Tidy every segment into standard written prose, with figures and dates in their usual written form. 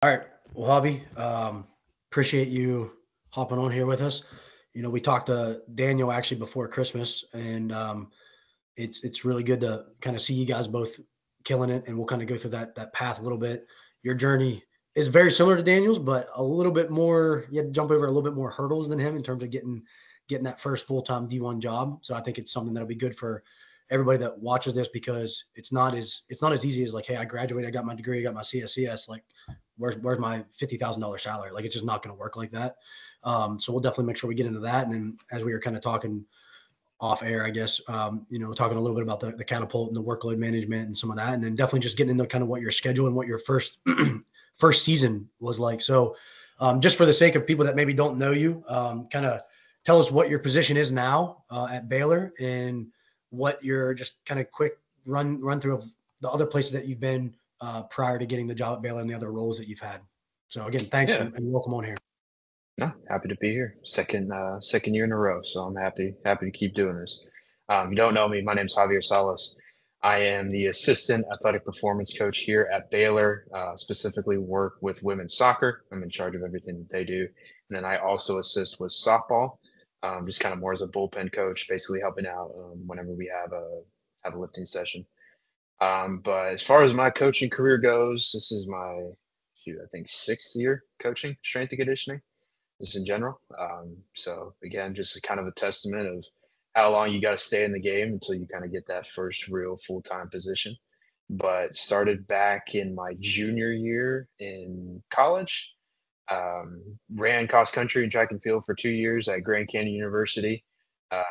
All right. Well, Javi, appreciate you hopping on here with us. We talked to Daniel actually before Christmas, and it's really good to kind of see you guys both killing it, and we'll kind of go through that path a little bit. Your journey is very similar to Daniel's, but a little bit more. You had to jump over a little bit more hurdles than him in terms of getting that first full time D1 job. So I think it's something that'll be good for everybody that watches this because it's not as easy as like, hey, I graduated, I got my degree, I got my CSCS. Like, where's my $50,000 salary? Like, it's just not going to work like that. So we'll definitely make sure we get into that. And then as we were kind of talking off air, I guess, talking a little bit about the catapult and the workload management and some of that, and then definitely just getting into kind of what your schedule and what your first first season was like. So, just for the sake of people that maybe don't know you, kind of tell us what your position is now at Baylor and what your just kind of quick run through of the other places that you've been prior to getting the job at Baylor and the other roles that you've had. So again, thanks Yeah, and welcome on here. no, happy to be here. Second year in a row, so I'm happy to keep doing this. You don't know me, my name's Javier Salas. I am the assistant athletic performance coach here at Baylor. Specifically, work with women's soccer. I'm in charge of everything that they do, and then I also assist with softball, just kind of more as a bullpen coach, basically helping out whenever we have a lifting session. But as far as my coaching career goes, this is my I think sixth year coaching strength and conditioning just in general. So again, just kind of a testament of how long you got to stay in the game until you kind of get that first real full time position. But started back in my junior year in college. Ran cross country and track and field for 2 years at Grand Canyon University. Uh,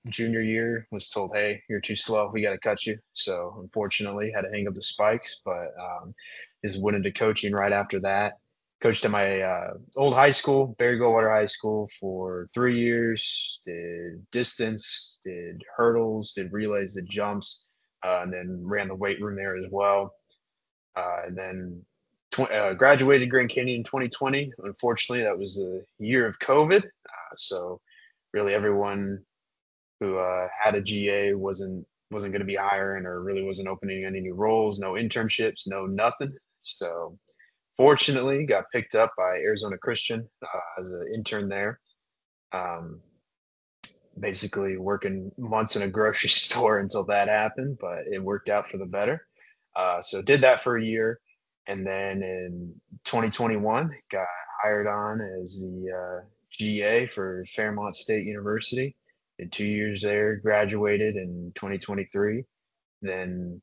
Junior year was told, "Hey, you're too slow. We got to cut you." So unfortunately, had to hang up the spikes. But just went into coaching right after that. Coached at my old high school, Barry Goldwater High School, for 3 years. Did distance, did hurdles, did relays, did jumps, and then ran the weight room there as well. And then graduated Grand Canyon in 2020. Unfortunately, that was the year of COVID. So really, everyone who had a GA wasn't going to be hiring or really wasn't opening any new roles, no internships, no nothing. So fortunately, got picked up by Arizona Christian as an intern there. Um, Basically working months in a grocery store until that happened, but it worked out for the better. So did that for a year, and then in 2021 got hired on as the GA for Fairmont State University. Did 2 years there, graduated in 2023. Then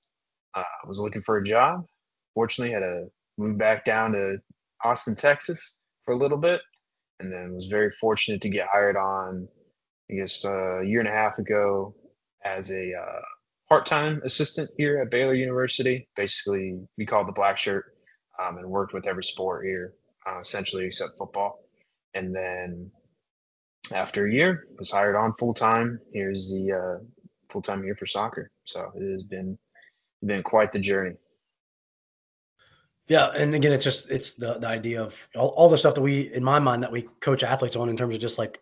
was looking for a job. Fortunately, had to move back down to Austin, Texas for a little bit, and then was very fortunate to get hired on, I guess, a year and a half ago as a part-time assistant here at Baylor University. Basically, we called the black shirt, and worked with every sport here, essentially except football. And then after a year, was hired on full time. Here's the full time here for soccer. So it has been quite the journey. Yeah, and again, it's the idea of all the stuff that we in my mind that we coach athletes on in terms of just like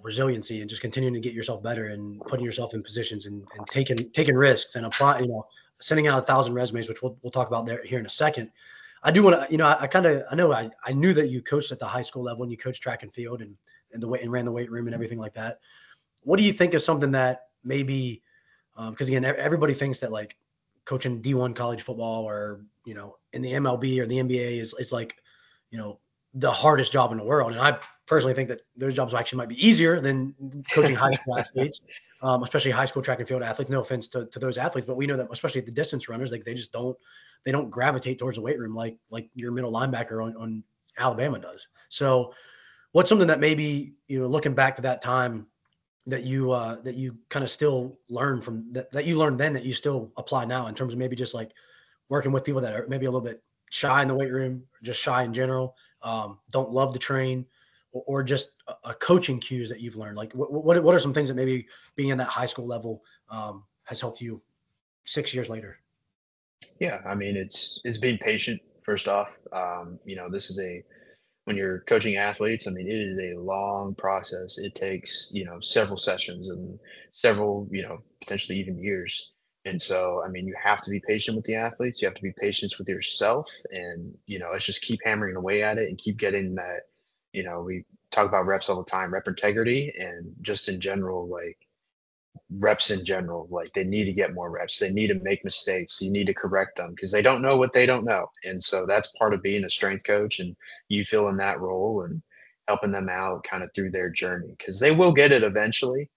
resiliency and just continuing to get yourself better and putting yourself in positions and taking risks and apply sending out 1,000 resumes, which we'll talk about there here in a second. I do want to, I kind of, I know I knew that you coached at the high school level and you coached track and field and the weight and ran the weight room and everything like that. What do you think is something that maybe, because again, everybody thinks that like coaching D1 college football or, in the MLB or the NBA is like, the hardest job in the world. And I personally think that those jobs actually might be easier than coaching high school athletes, especially high school track and field athletes. No offense to those athletes, but we know that especially the distance runners, like they don't gravitate towards the weight room like your middle linebacker on Alabama does. So what's something that maybe, looking back to that time that you kind of still learn from that you learned then that you still apply now in terms of maybe just like working with people that are maybe a little bit shy in the weight room, or just shy in general, don't love to train, or just a coaching cues that you've learned? Like what are some things that maybe being in that high school level has helped you 6 years later? Yeah, I mean it's being patient first off. This is a when you're coaching athletes, I mean, it is a long process. It takes, several sessions and several, potentially even years And so, I mean, you have to be patient with the athletes. You have to be patient with yourself. And, let's just keep hammering away at it and keep getting that, we talk about reps all the time, rep integrity, and just in general, like reps in general, like they need to get more reps. They need to make mistakes. You need to correct them because they don't know what they don't know. And so that's part of being a strength coach, and you feel in that role and helping them out kind of through their journey because they will get it eventually.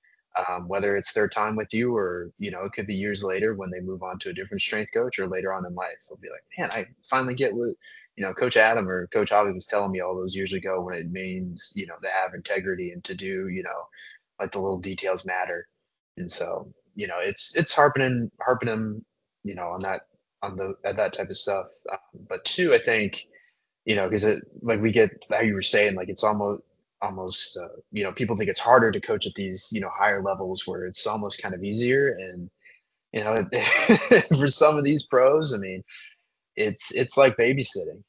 Whether it's their time with you or it could be years later when they move on to a different strength coach or later on in life, they'll be like, man, I finally get what Coach Adam or Coach Javi was telling me all those years ago when it means to have integrity and to do like the little details matter. And so, it's harping them, on that type of stuff. But two, I think, because it like we get how you were saying, like it's almost people think it's harder to coach at these higher levels where it's almost kind of easier. And for some of these pros, I mean, it's like babysitting,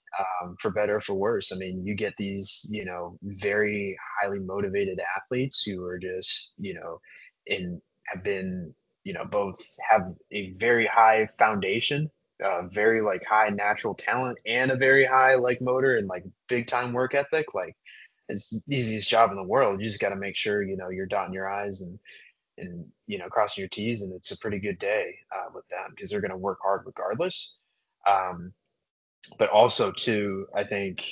for better or for worse. I mean, you get these, very highly motivated athletes who are just, in have been, both have a very high foundation, very like high natural talent, and a very high like motor and like big time work ethic. Like it's the easiest job in the world. You just got to make sure you're dotting your I's and crossing your T's, and it's a pretty good day with them because they're going to work hard regardless. Um, but also too, I think,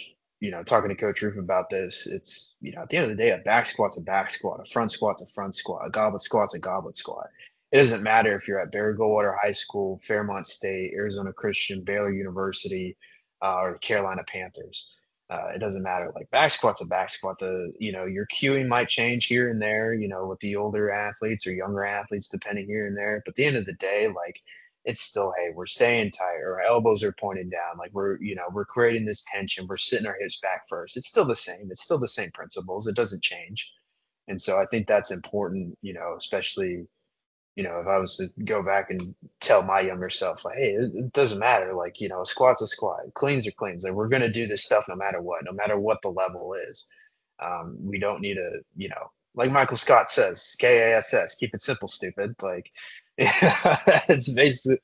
talking to Coach Roof about this, it's, at the end of the day, a back squat's a back squat, a front squat's a front squat, a goblet squat's a goblet squat. It doesn't matter if you're at Barry Goldwater High School, Fairmont State, Arizona Christian, Baylor University, or the Carolina Panthers. It doesn't matter. Like back squat's a back squat. Your cueing might change here and there, with the older athletes or younger athletes, depending here and there. But at the end of the day, like it's still, hey, we're staying tight, or our elbows are pointing down, like we're creating this tension, we're sitting our hips back first. It's still the same. It's still the same principles. It doesn't change. And so I think that's important, especially, if I was to go back and tell my younger self, like, hey, it doesn't matter. Like, a squat's a squat, cleans are cleans. Like, we're going to do this stuff no matter what the level is. We don't need to, like Michael Scott says, KASS, keep it simple, stupid. Like, it's basically,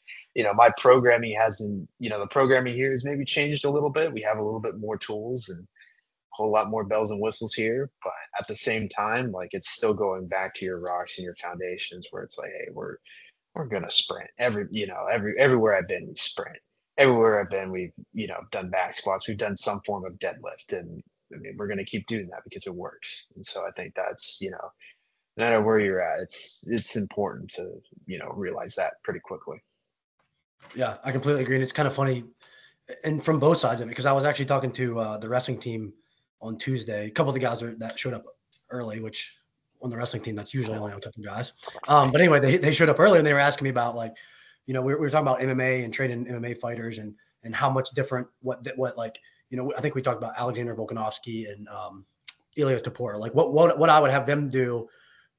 my programming hasn't, the programming here has maybe changed a little bit. We have a little bit more tools and a whole lot more bells and whistles here. But at the same time, like, it's still going back to your rocks and your foundations where it's like, hey, we're going to sprint everywhere I've been, we sprint. Everywhere I've been, we've, done back squats. We've done some form of deadlift. And I mean, we're going to keep doing that because it works. And so I think that's, no matter where you're at, it's important to, realize that pretty quickly. Yeah, I completely agree. And it's kind of funny, and from both sides of it, because I was actually talking to the wrestling team on Tuesday. A couple of the guys that showed up early, which on the wrestling team, that's usually only on type of guys. But anyway, they showed up early and they were asking me about, like, we were talking about MMA and training MMA fighters and how much different, what like, I think we talked about Alexander Volkanovski and Ilya Tapora, like what I would have them do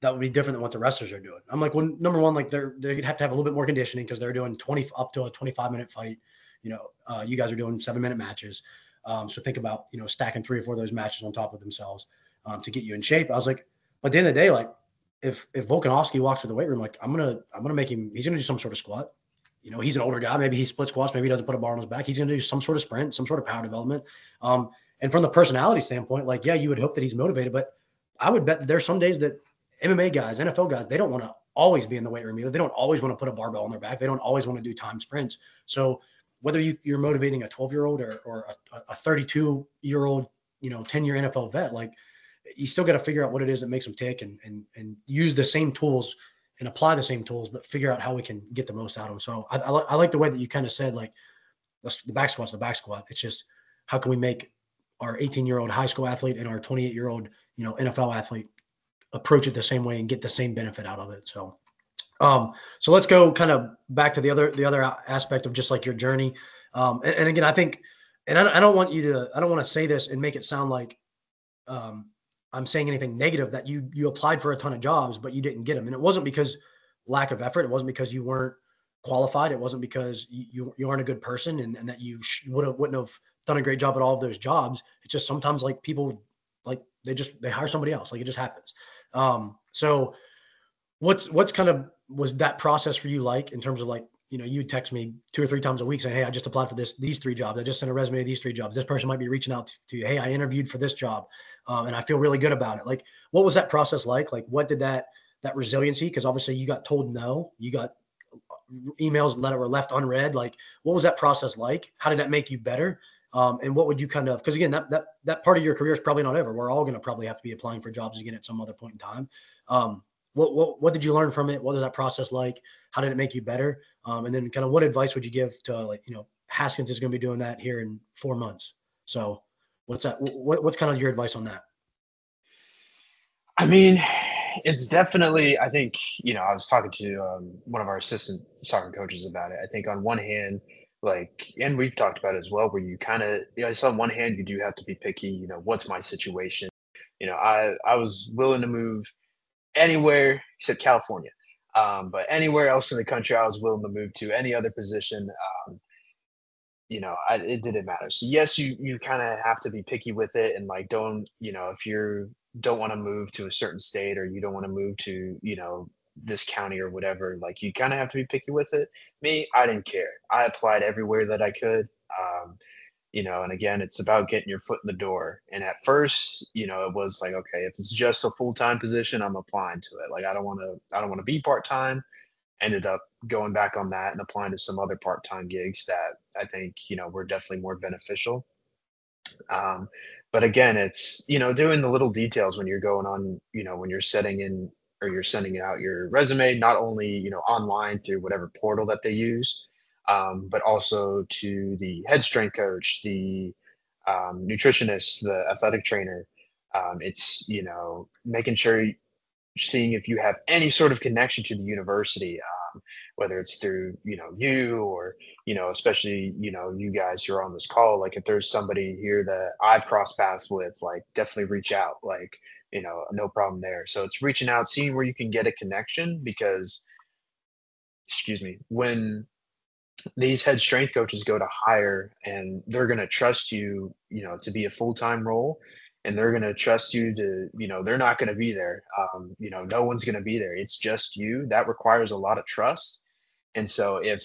that would be different than what the wrestlers are doing. I'm like, well, number one, like they'd have to have a little bit more conditioning because they're doing 20 up to a 25-minute fight. You guys are doing 7-minute matches. So think about, stacking 3 or 4 of those matches on top of themselves to get you in shape. I was like, but at the end of the day, like if Volkanovski walks to the weight room, like I'm gonna make him, he's gonna do some sort of squat. He's an older guy. Maybe he split squats. Maybe he doesn't put a bar on his back. He's gonna do some sort of sprint, some sort of power development. And from the personality standpoint, like, yeah, you would hope that he's motivated, but I would bet there's some days that MMA guys, NFL guys, they don't want to always be in the weight room either. They don't always want to put a barbell on their back. They don't always want to do time sprints. So whether you're motivating a 12-year-old or a 32-year-old, 10-year NFL vet, like you still got to figure out what it is that makes them tick and use the same tools and apply the same tools, but figure out how we can get the most out of them. So I like the way that you kind of said, like the back squat's the back squat. It's just how can we make our 18-year-old high school athlete and our 28-year-old, NFL athlete approach it the same way and get the same benefit out of it. So let's go kind of back to the other aspect of just like your journey. And again, I think, and I don't want to say this and make it sound like I'm saying anything negative, that you applied for a ton of jobs, but you didn't get them. And it wasn't because lack of effort. It wasn't because you weren't qualified. It wasn't because you aren't a good person and that you wouldn't have done a great job at all of those jobs. It's just sometimes like people, like they hire somebody else. Like it just happens. So what's kind of was that process for you like in terms of like, you text me 2 or 3 times a week saying, "Hey, I just applied for these 3 jobs. I just sent a resume to these 3 jobs. This person might be reaching out to you. Hey, I interviewed for this job, and I feel really good about it." Like, what was that process like? Like, what did that resiliency? Because obviously you got told no, you got emails that were left unread. Like, what was that process like? How did that make you better? And what would you kind of, because again, that part of your career is probably not over. We're all going to probably have to be applying for jobs again at some other point in time. What did you learn from it? What was that process like? How did it make you better? And then kind of what advice would you give to, like, Haskins is going to be doing that here in 4 months. So what's that? What's kind of your advice on that? I mean, it's definitely, I think, I was talking to one of our assistant soccer coaches about it. I think on one hand, like, and we've talked about it as well, where you kind of, it's on one hand, you do have to be picky, what's my situation? I was willing to move anywhere except California. But anywhere else in the country, I was willing to move to any other position. It didn't matter. So yes, you kind of have to be picky with it, and like don't if you don't want to move to a certain state or you don't want to move to this county or whatever, like you kind of have to be picky with it. Me, I didn't care. I applied everywhere that I could. And again, it's about getting your foot in the door. And at first, it was like, okay, if it's just a full time position, I'm applying to it. Like I don't want to be part time. Ended up going back on that and applying to some other part-time gigs that I think, were definitely more beneficial. But again, it's, doing the little details when you're going on, when you're setting in or you're sending out your resume, not only, online through whatever portal that they use, but also to the head strength coach, the nutritionist, the athletic trainer. It's, making sure seeing if you have any sort of connection to the university, whether it's through you or especially you guys who are on this call. Like if there's somebody here that I've crossed paths with, like definitely reach out. Like no problem there. So it's reaching out, seeing where you can get a connection, because excuse me, when these head strength coaches go to hire and they're going to trust you, to be a full-time role, and they're going to trust you to, they're not going to be there. No one's going to be there. It's just you. That requires a lot of trust. And so if,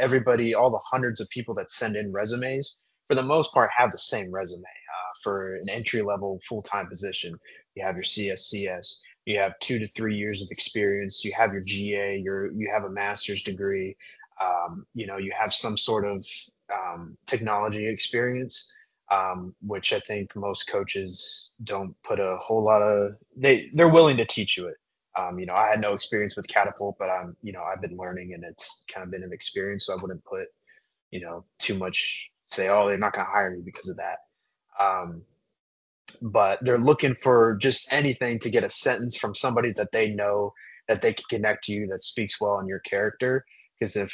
everybody, all the hundreds of people that send in resumes, for the most part, have the same resume. For an entry level full-time position, you have your CSCS, you have 2 to 3 years of experience, you have your GA, you have a master's degree, you have some sort of technology experience, which I think most coaches don't put a whole lot of. They're willing to teach you it. I had no experience with Catapult, but I've been learning, and it's kind of been an experience. So I wouldn't put too much, say, oh, they're not going to hire me because of that. Um, but they're looking for just anything to get a sentence from somebody that they know that they can connect to you, that speaks well on your character. Because if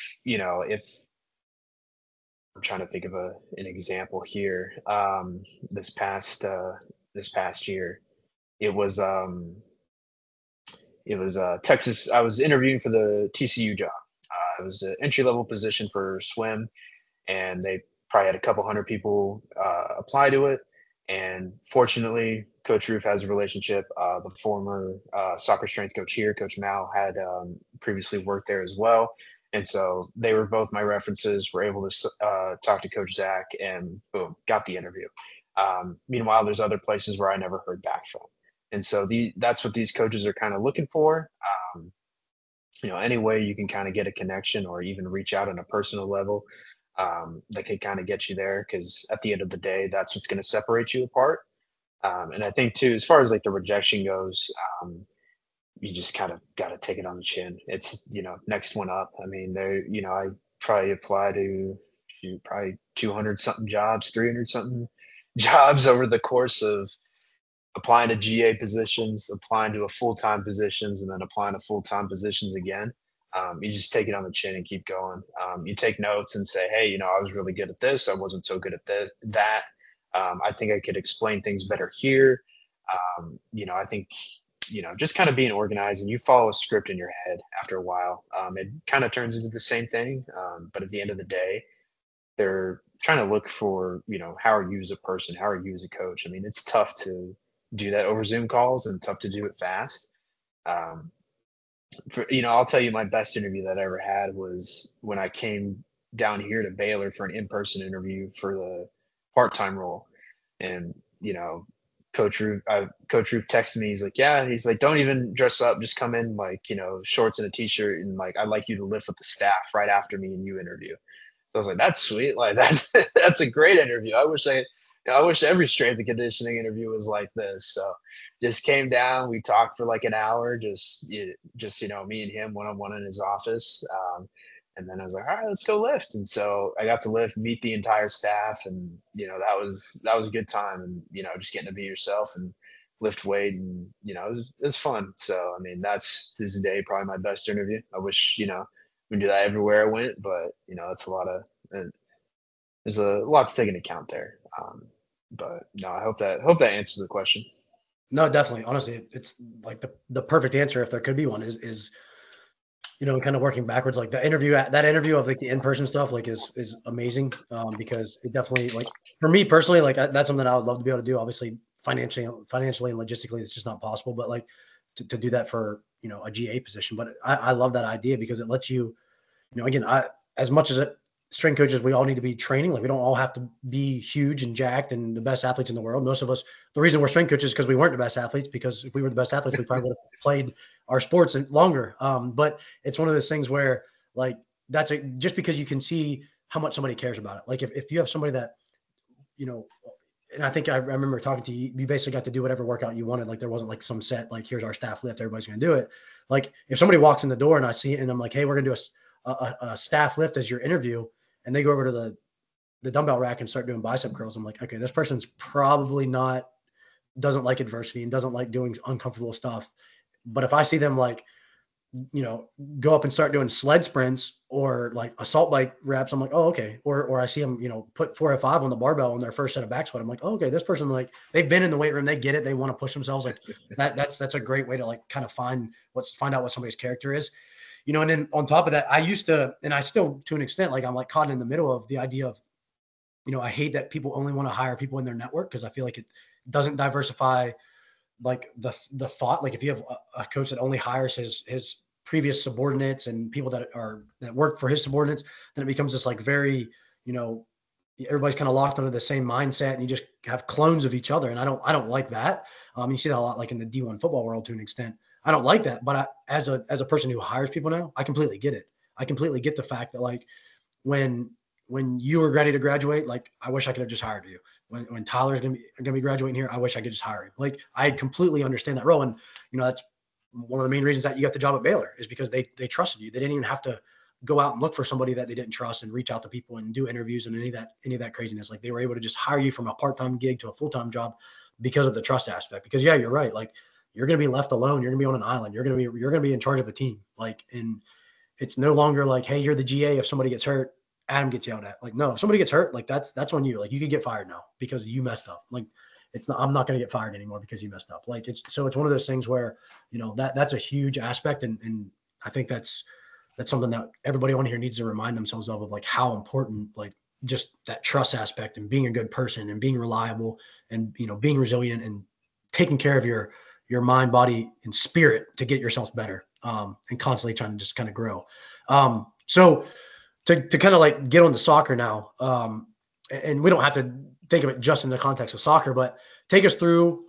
I'm trying to think of an example here, this past year, it was Texas. I was interviewing for the TCU job. It was an entry level position for swim, and they probably had a couple hundred people apply to it. And fortunately, Coach Roof has a relationship. The former soccer strength coach here, Coach Mal, had previously worked there as well. And so they were both my references. Were able to talk to Coach Zach, and boom, got the interview. Meanwhile, there's other places where I never heard back from. And so that's what these coaches are kind of looking for. Any way you can kind of get a connection or even reach out on a personal level, that could kind of get you there. Because at the end of the day, that's what's going to separate you apart. And I think too, as far as like the rejection goes, you just kind of got to take it on the chin. It's next one up. I mean, I probably apply to probably 200 something jobs, 300 something jobs over the course of applying to GA positions, applying to a full-time positions, and then applying to full-time positions again. You just take it on the chin and keep going. You take notes and say, hey, I was really good at this. I wasn't so good at that. I think I could explain things better here. I think, just kind of being organized, and you follow a script in your head after a while. It kind of turns into the same thing. But at the end of the day, they're trying to look for, how are you as a person? How are you as a coach? I mean, it's tough to do that over Zoom calls and tough to do it fast. Um, I'll tell you my best interview that I ever had was when I came down here to Baylor for an in-person interview for the part-time role. And, Coach Roof texted me. He's like, yeah, he's like, don't even dress up. Just come in like, shorts and a t-shirt. And like, I'd like you to lift with the staff right after me and you interview. So I was like, that's sweet. Like that's a great interview. I wish every strength and conditioning interview was like this. So just came down. We talked for like an hour, me and him one on one in his office. And then I was like, all right, let's go lift. And so I got to lift, meet the entire staff, and that was a good time. And just getting to be yourself and lift weight, and it was fun. So I mean, that's this day probably my best interview. I wish we do that everywhere I went, but it's a lot of there's a lot to take into account there. But no, I hope that answers the question. No, definitely. Honestly, it's like the perfect answer if there could be one is kind of working backwards. Like that interview of like the in-person stuff, like is amazing because it definitely, like for me personally, like that's something I would love to be able to do. Obviously, financially and logistically, it's just not possible. But like to do that for a GA position, but I love that idea because it lets you, again, as much as strength coaches, we all need to be training. Like we don't all have to be huge and jacked and the best athletes in the world. Most of us, the reason we're strength coaches is because we weren't the best athletes, because if we were the best athletes, we probably would have played our sports longer. But it's one of those things where like, just because you can see how much somebody cares about it. Like if you have somebody that, and I think I remember talking to you, you basically got to do whatever workout you wanted. Like there wasn't like some set, like here's our staff lift, everybody's going to do it. Like if somebody walks in the door and I see it and I'm like, hey, we're going to do a staff lift as your interview, and they go over to the dumbbell rack and start doing bicep curls, I'm like, okay, this person's probably doesn't like adversity and doesn't like doing uncomfortable stuff. But if I see them like, go up and start doing sled sprints or like assault bike reps, I'm like, oh, okay. Or I see them, put 4 or 5 on the barbell on their first set of back squat. I'm like, oh, okay, this person, like they've been in the weight room, they get it. They want to push themselves. Like that's a great way to like kind of find out what somebody's character is. And then on top of that, I used to, and I still, to an extent, like I'm like caught in the middle of the idea of, I hate that people only want to hire people in their network because I feel like it doesn't diversify like the thought. Like if you have a coach that only hires his previous subordinates and people that work for his subordinates, then it becomes this like very, everybody's kind of locked under the same mindset and you just have clones of each other. And I don't like that. You see that a lot, like in the D1 football world to an extent. I don't like that. But as a person who hires people now, I completely get it. I completely get the fact that like when you were ready to graduate, like I wish I could have just hired you. When Tyler's gonna be graduating here, I wish I could just hire him. Like I completely understand that role. And that's one of the main reasons that you got the job at Baylor is because they trusted you. They didn't even have to go out and look for somebody that they didn't trust and reach out to people and do interviews and any of that craziness. Like they were able to just hire you from a part-time gig to a full-time job because of the trust aspect. Because yeah, you're right. Like you're going to be left alone. You're going to be on an island. You're going to be in charge of a team. Like, and it's no longer like, hey, you're the GA. If somebody gets hurt, Adam gets yelled at. Like, no, if somebody gets hurt, like that's on you. Like you could get fired now because you messed up. Like I'm not going to get fired anymore because you messed up. Like it's one of those things where, that's a huge aspect. And I think that's something that everybody on here needs to remind themselves of like how important, like just that trust aspect and being a good person and being reliable and, being resilient and taking care of your mind, body, and spirit to get yourself better, and constantly trying to just kind of grow. So to kind of like get on to soccer now, and we don't have to think of it just in the context of soccer, but take us through,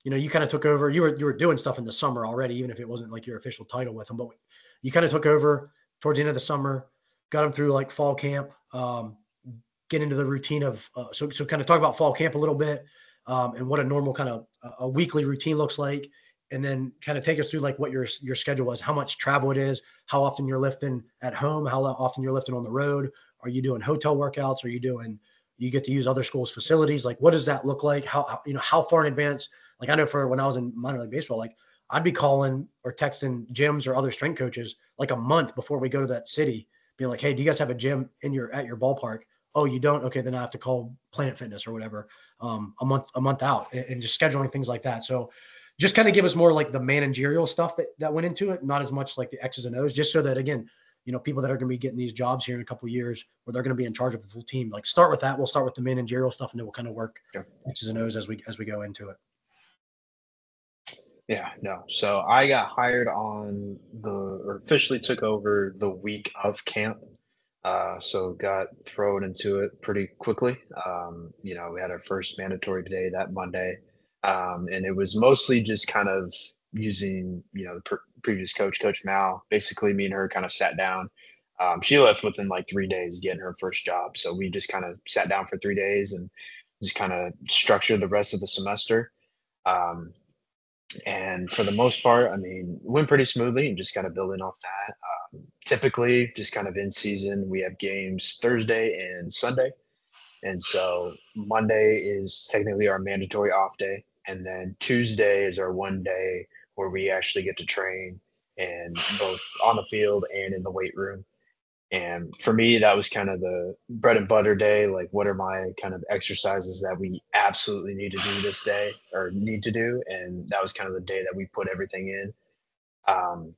you kind of took over, you were doing stuff in the summer already, even if it wasn't like your official title with them, but you kind of took over towards the end of the summer, got them through like fall camp, get into the routine of, so kind of talk about fall camp a little bit, and what a normal kind of a weekly routine looks like. And then kind of take us through like what your schedule was, how much travel it is, how often you're lifting at home, how often you're lifting on the road. Are you doing hotel workouts? Are you get to use other schools' facilities? Like, what does that look like? How far in advance? Like I know for when I was in minor league baseball, like I'd be calling or texting gyms or other strength coaches like a month before we go to that city, being like, hey, do you guys have a gym at your ballpark? Oh, you don't? Okay, then I have to call Planet Fitness or whatever, a month out, and just scheduling things like that. So just kind of give us more like the managerial stuff that went into it, not as much like the X's and O's, just so that, again, people that are going to be getting these jobs here in a couple of years where they're going to be in charge of a full team, like start with that. We'll start with the managerial stuff and then we'll kind of work X's and O's as we go into it. Yeah, no. So I got hired or officially took over the week of camp. So got thrown into it pretty quickly. We had our first mandatory day that Monday. And it was mostly just kind of using, the previous coach, Coach Mal. Basically, me and her kind of sat down. She left within like 3 days getting her first job. So we just kind of sat down for 3 days and just kind of structured the rest of the semester. Um, and for the most part, I mean, it went pretty smoothly and just kind of building off that. Typically, just kind of in season, we have games Thursday and Sunday. And so Monday is technically our mandatory off day. And then Tuesday is our one day where we actually get to train and both on the field and in the weight room. And for me, that was kind of the bread and butter day. Like, what are my kind of exercises that we absolutely need to do this day or need to do? And that was kind of the day that we put everything in. Um,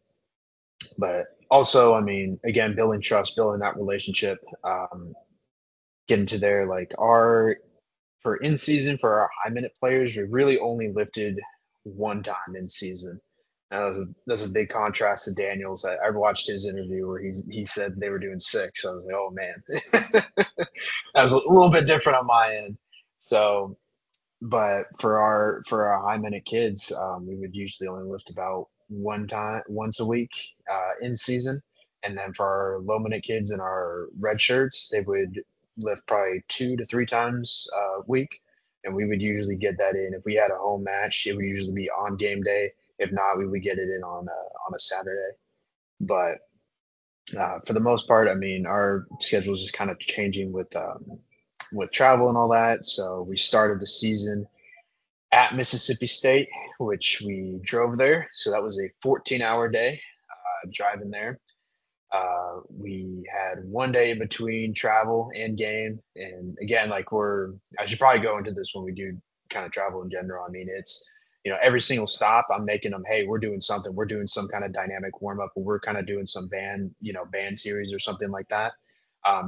but also, I mean, again, building trust, building that relationship, getting to there. Like, for in season, for our high minute players, we really only lifted one time in season. That's a big contrast to Daniels. I watched his interview where he said they were doing six. I was like, oh man, that was a little bit different on my end. So, but for our high minute kids, we would usually only lift about once a week in season, and then for our low minute kids and our red shirts, they would lift probably 2 to 3 times a week, and we would usually get that in. If we had a home match, it would usually be on game day. If not, we would get it in on a Saturday. But for the most part, I mean, our schedule is just kind of changing with travel and all that. So we started the season at Mississippi State, which we drove there. So that was a 14-hour day driving there. We had one day in between travel and game. And again, I should probably go into this when we do kind of travel in general. I mean, it's, every single stop, I'm making them, hey, we're doing something. We're doing some kind of dynamic warm up, or we're kind of doing some band series or something like that.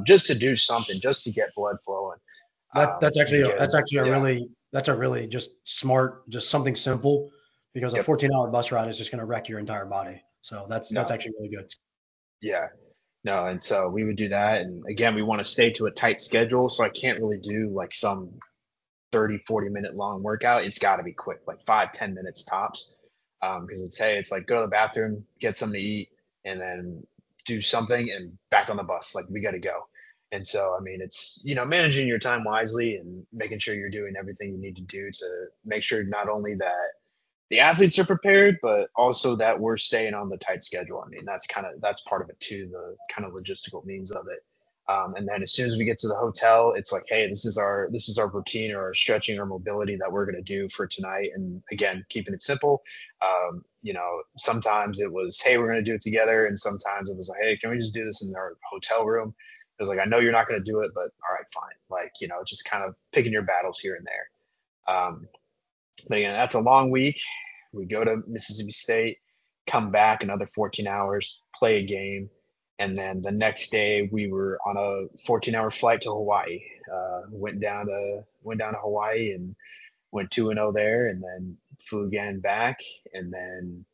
Just to do something, just to get blood flowing. That's Because, actually yeah, a really just smart, just something simple, because a yep, 14-hour bus ride is just going to wreck your entire body. So that's no, actually really good. yeah. No, and so we would do that. And again, we want to stay to a tight schedule. So I can't really do like some 30, 40 minute long workout. It's got to be quick, like 5, 10 minutes tops. Because it's like go to the bathroom, get something to eat, and then do something and back on the bus. Like we got to go. And so, I mean, it's, managing your time wisely and making sure you're doing everything you need to do to make sure not only that the athletes are prepared, but also that we're staying on the tight schedule. I mean, that's part of it too, the kind of logistical means of it. And then as soon as we get to the hotel, it's like, hey, this is our routine or our stretching or mobility that we're going to do for tonight. And again, keeping it simple. Sometimes it was, hey, we're going to do it together, and sometimes it was like, hey, can we just do this in our hotel room? It was like, I know you're not going to do it, but all right, fine. Like, just kind of picking your battles here and there. But again, that's a long week. We go to Mississippi State, come back another 14 hours, play a game, and then the next day we were on a 14-hour flight to Hawaii. Went down to Hawaii and went 2-0 there, and then flew again back, and then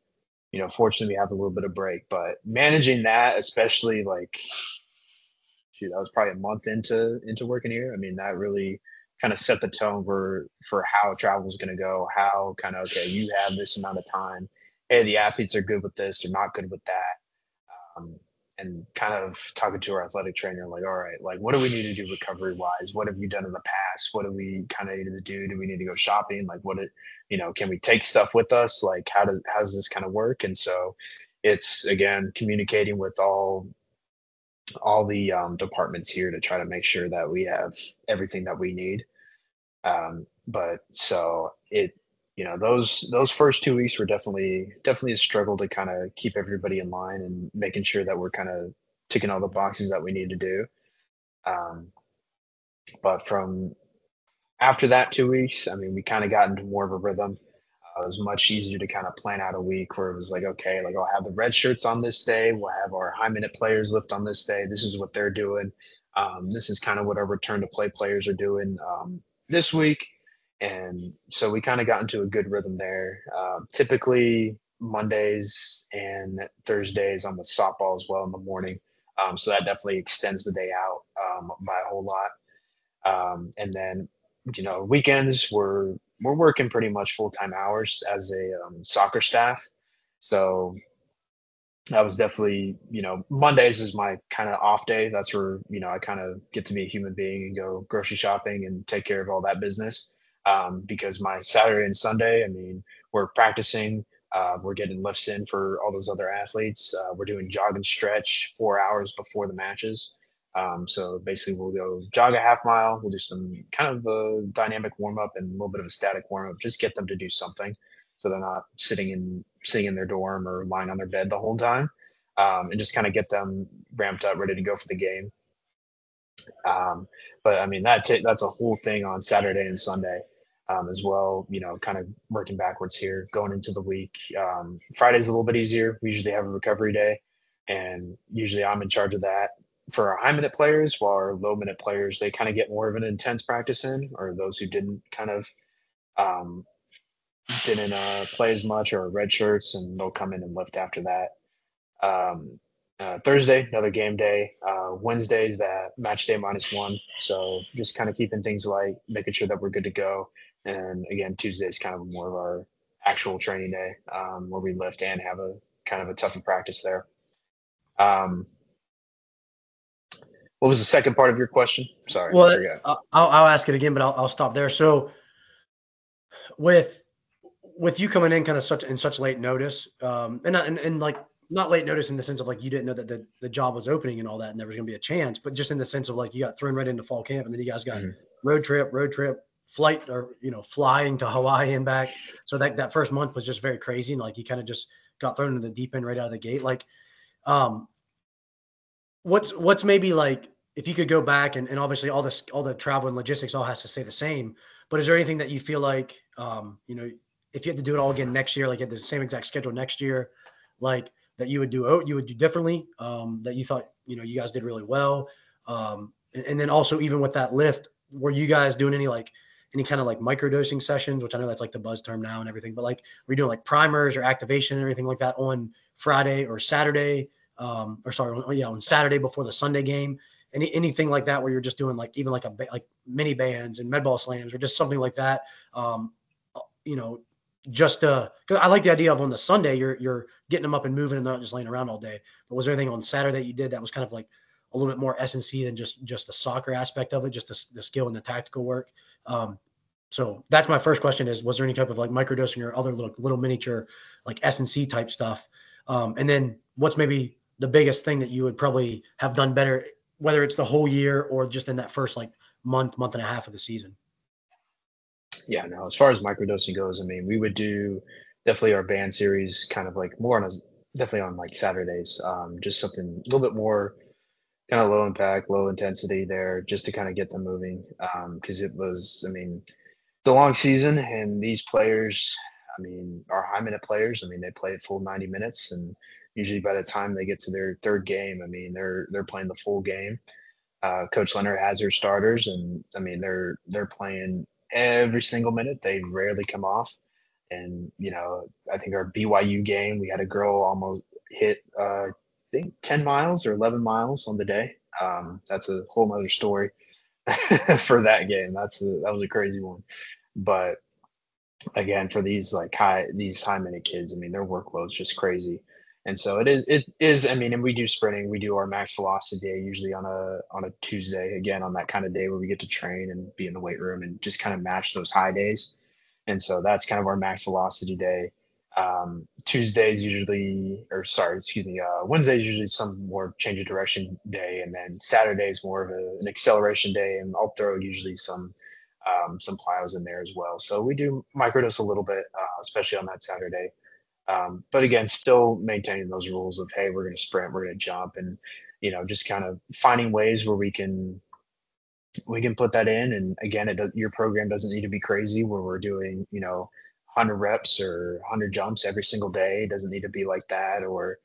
fortunately we have a little bit of break. But managing that, especially like shoot, that was probably a month into working here. I mean, that really kind of set the tone for how travel is going to go. How kind of okay, you have this amount of time. Hey, the athletes are good with this, they're not good with that. Um, and kind of talking to our athletic trainer, like, all right, like, what do we need to do recovery wise? What have you done in the past? What do we kind of need to do? Do we need to go shopping? Like, can we take stuff with us? Like, how does this kind of work? And so it's again communicating with all the departments here to try to make sure that we have everything that we need. But so those first 2 weeks were definitely a struggle to kind of keep everybody in line and making sure that we're kind of ticking all the boxes that we need to do. Um, but from after that 2 weeks, I mean, we kind of got into more of a rhythm. It was much easier to kind of plan out a week where it was like, okay, like I'll have the red shirts on this day. We'll have our high minute players lift on this day. This is what they're doing. This is kind of what our return to play players are doing this week. And so we kind of got into a good rhythm there. Typically Mondays and Thursdays I'm with softball as well in the morning. So that definitely extends the day out by a whole lot. And then, weekends we're working pretty much full time hours as a soccer staff. So that was definitely, Mondays is my kind of off day. That's where, I kind of get to be a human being and go grocery shopping and take care of all that business. Because my Saturday and Sunday, I mean, we're practicing, we're getting lifts in for all those other athletes. We're doing jog and stretch 4 hours before the matches. So basically, we'll go jog a half mile. We'll do some kind of a dynamic warm up and a little bit of a static warm up, just get them to do something so they're not sitting in their dorm or lying on their bed the whole time, and just kind of get them ramped up, ready to go for the game. But I mean that's a whole thing on Saturday and Sunday as well. Kind of working backwards here, going into the week. Friday's a little bit easier. We usually have a recovery day, and usually I'm in charge of that. For our high minute players, while our low minute players, they kind of get more of an intense practice in, or those who didn't kind of um, didn't play as much or red shirts, and they'll come in and lift after that. Um, Thursday, another game day. Wednesday's that match day -1. So just kind of keeping things light, making sure that we're good to go. And again, Tuesday's kind of more of our actual training day where we lift and have a kind of a tougher practice there. Um, what was the second part of your question? Sorry, I Well, forgot. I'll ask it again, but I'll stop there. So with you coming in kind of such late notice, and like not late notice in the sense of like you didn't know that the job was opening and all that, and there was going to be a chance, but just in the sense of like you got thrown right into fall camp, and then you guys got Mhm. road trip, flight, or flying to Hawaii and back. So that first month was just very crazy, and like you kind of just got thrown into the deep end right out of the gate. Like, um, what's maybe like if you could go back and obviously all the travel and logistics all has to stay the same, but is there anything that you feel like if you had to do it all again next year, like at the same exact schedule next year, like that you would do differently, that you thought you guys did really well, and then also even with that lift, were you guys doing any kind of like microdosing sessions, which I know that's like the buzz term now and everything, but like were you doing like primers or activation and everything like that on Friday or Saturday, on Saturday before the Sunday game? Anything like that where you're just doing like even like like mini bands and med ball slams or just something like that? You know, just because I like the idea of on the Sunday you're getting them up and moving and they're not just laying around all day. But was there anything on Saturday that you did that was kind of like a little bit more S&C than just the soccer aspect of it, just the skill and the tactical work? So that's my first question: is was there any type of like microdosing or other little miniature like S&C type stuff? And then what's maybe the biggest thing that you would probably have done better, whether it's the whole year or just in that first like month and a half of the season? Yeah, no, as far as microdosing goes, I mean, we would do definitely our band series kind of like more on definitely on like Saturdays. Just something a little bit more kind of low impact, low intensity there, just to kind of get them moving. Because it was, I mean, it's a long season, and these players, I mean, are high minute players. I mean, they play a full 90 minutes, and usually by the time they get to their third game, I mean, they're playing the full game. Coach Leonard has their starters, and I mean, they're playing every single minute. They rarely come off. And I think our BYU game, we had a girl almost hit, I think 10 miles or 11 miles on the day. That's a whole nother story for that game. That was a crazy one. But again, for these high minute kids, I mean, their workload's just crazy. And so it is, I mean, and we do sprinting, we do our max velocity day usually on a Tuesday, again, on that kind of day where we get to train and be in the weight room and just kind of match those high days. And so that's kind of our max velocity day. Tuesdays usually, or sorry, excuse me, Wednesdays usually some more change of direction day, and then Saturdays more of an acceleration day, and I'll throw usually some plyos in there as well. So we do microdose a little bit, especially on that Saturday. But again, still maintaining those rules of, hey, we're going to sprint, we're going to jump, and just kind of finding ways where we can put that in. And again, your program doesn't need to be crazy where we're doing 100 reps or 100 jumps every single day. It doesn't need to be like that, or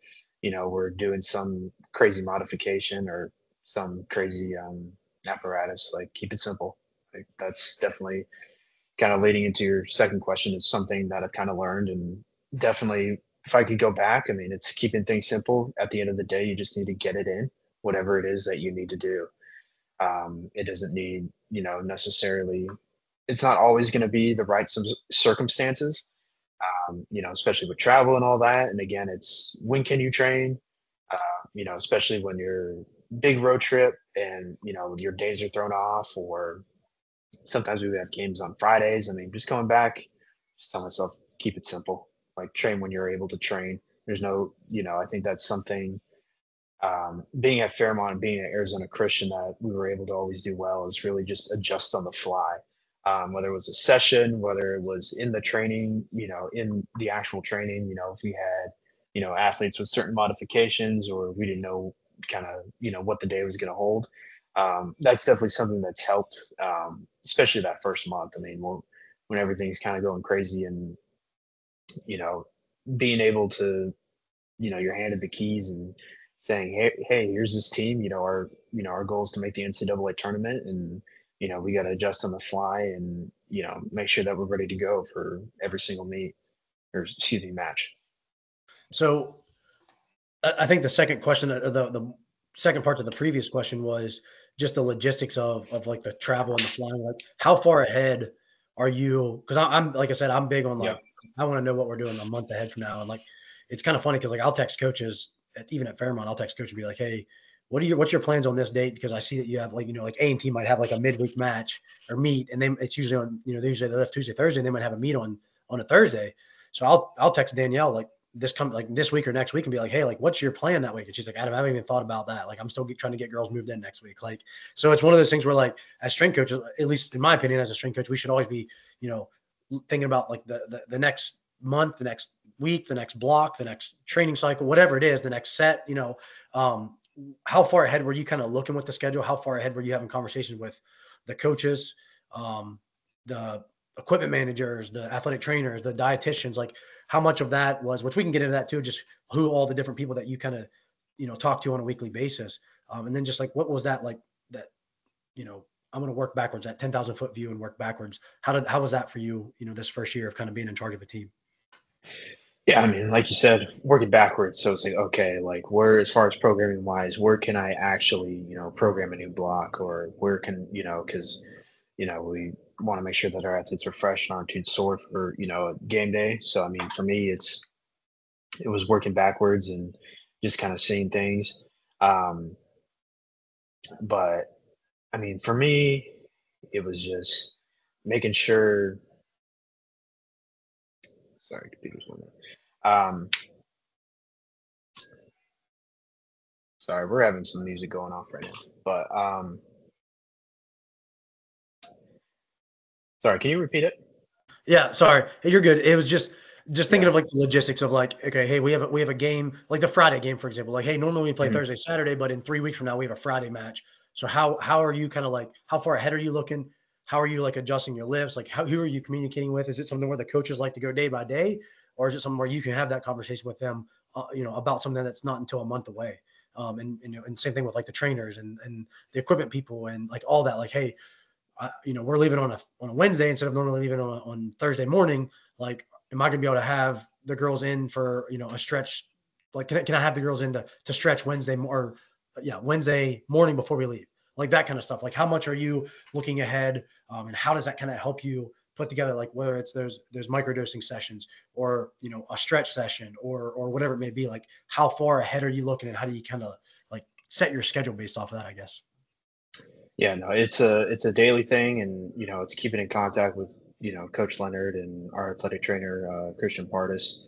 we're doing some crazy modification or some crazy apparatus. Like, keep it simple. Like, that's definitely kind of leading into your second question, is something that I've kind of learned, and definitely if I could go back, I mean, it's keeping things simple. At the end of the day, you just need to get it in, whatever it is that you need to do. It doesn't need, necessarily, it's not always going to be the right circumstances, especially with travel and all that. And again, it's when can you train, especially when you're big road trip and, your days are thrown off, or sometimes we have games on Fridays. I mean, just going back, just tell myself, keep it simple. Like train when you're able to train. There's no, I think that's something, being at Fairmont and being at Arizona Christian, that we were able to always do well, is really just adjust on the fly. Whether it was a session, whether it was in the training, in the actual training, if we had, athletes with certain modifications, or we didn't know kind of, what the day was going to hold. That's definitely something that's helped, especially that first month. I mean, when everything's kind of going crazy, and, you know, being able to, you're handed the keys and saying, hey, here's this team. Our goal is to make the NCAA tournament, and we got to adjust on the fly, and make sure that we're ready to go for every single meet, or excuse me, match. So I think the second question, the second part to the previous question, was just the logistics of like the travel and the flying. Like, how far ahead are you? Because I'm like I said, I'm big on, like, I want to know what we're doing a month ahead from now. And like, it's kind of funny because, like, I'll text coaches even at Fairmont. I'll text coach and be like, hey, what's your plans on this date? Because I see that you have, like, like A&T might have like a midweek match or meet, and then it's usually on, they usually left Tuesday, Thursday, and they might have a meet on a Thursday. So I'll text Danielle like this week or next week and be like, hey, like, what's your plan that week? And she's like, Adam, I haven't even thought about that. Like, I'm still trying to get girls moved in next week. Like, so it's one of those things where, like, as strength coaches, at least in my opinion, as a strength coach, we should always be, thinking about like the next month, the next week, the next block, the next training cycle, whatever it is, the next set, how far ahead were you kind of looking with the schedule? How far ahead were you having conversations with the coaches, the equipment managers, the athletic trainers, the dietitians? Like, how much of that was, which we can get into that too, just who all the different people that you kind of, talk to on a weekly basis. And then just like, what was that like that, I'm going to work backwards, that 10,000 foot view, and work backwards. How was that for you, this first year of kind of being in charge of a team? Yeah, I mean, like you said, working backwards. So it's like, okay, like, where, as far as programming wise, where can I actually, program a new block, or where can, because, we want to make sure that our athletes are fresh and aren't too sore for, game day. So, I mean, for me, it was working backwards and just kind of seeing things. Um, but I mean, for me, it was just making sure, sorry, computer's one minute. Sorry, we're having some music going off right now. But sorry, can you repeat it? Yeah, sorry. Hey, you're good. It was just thinking Yeah. of like the logistics of, like, okay, hey, we have a game, like the Friday game, for example. Like, hey, normally we play Mhm. Thursday, Saturday, but in 3 weeks from now we have a Friday match. So how are you kind of like, how far ahead are you looking? How are you like adjusting your lifts? Like, who are you communicating with? Is it something where the coaches like to go day by day, or is it something where you can have that conversation with them, about something that's not until a month away? And same thing with like the trainers and the equipment people and like all that. Like, hey, we're leaving on a Wednesday instead of normally leaving on Thursday morning. Like, am I going to be able to have the girls in for, a stretch? Like, can I have the girls in to stretch Wednesday morning before we leave? Like, that kind of stuff. Like, how much are you looking ahead? And how does that kind of help you put together, like, whether it's there's microdosing sessions, or, a stretch session, or whatever it may be. Like, how far ahead are you looking, and how do you kind of like set your schedule based off of that, I guess? Yeah, no, it's a daily thing, and it's keeping in contact with Coach Leonard and our athletic trainer Christian Pardis,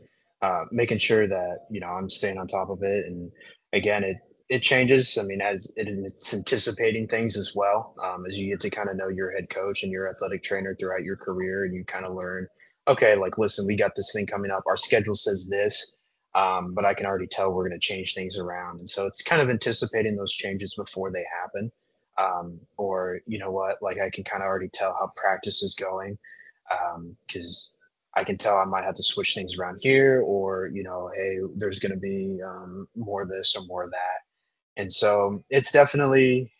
making sure that I'm staying on top of it. And again, it changes. I mean, it's anticipating things as well, as you get to kind of know your head coach and your athletic trainer throughout your career, and you kind of learn, okay, like, listen, we got this thing coming up. Our schedule says this. But I can already tell we're going to change things around. And so it's kind of anticipating those changes before they happen. Or what, like, I can kind of already tell how practice is going, because I can tell I might have to switch things around here, or hey, there's going to be more of this or more of that. And so it's definitely,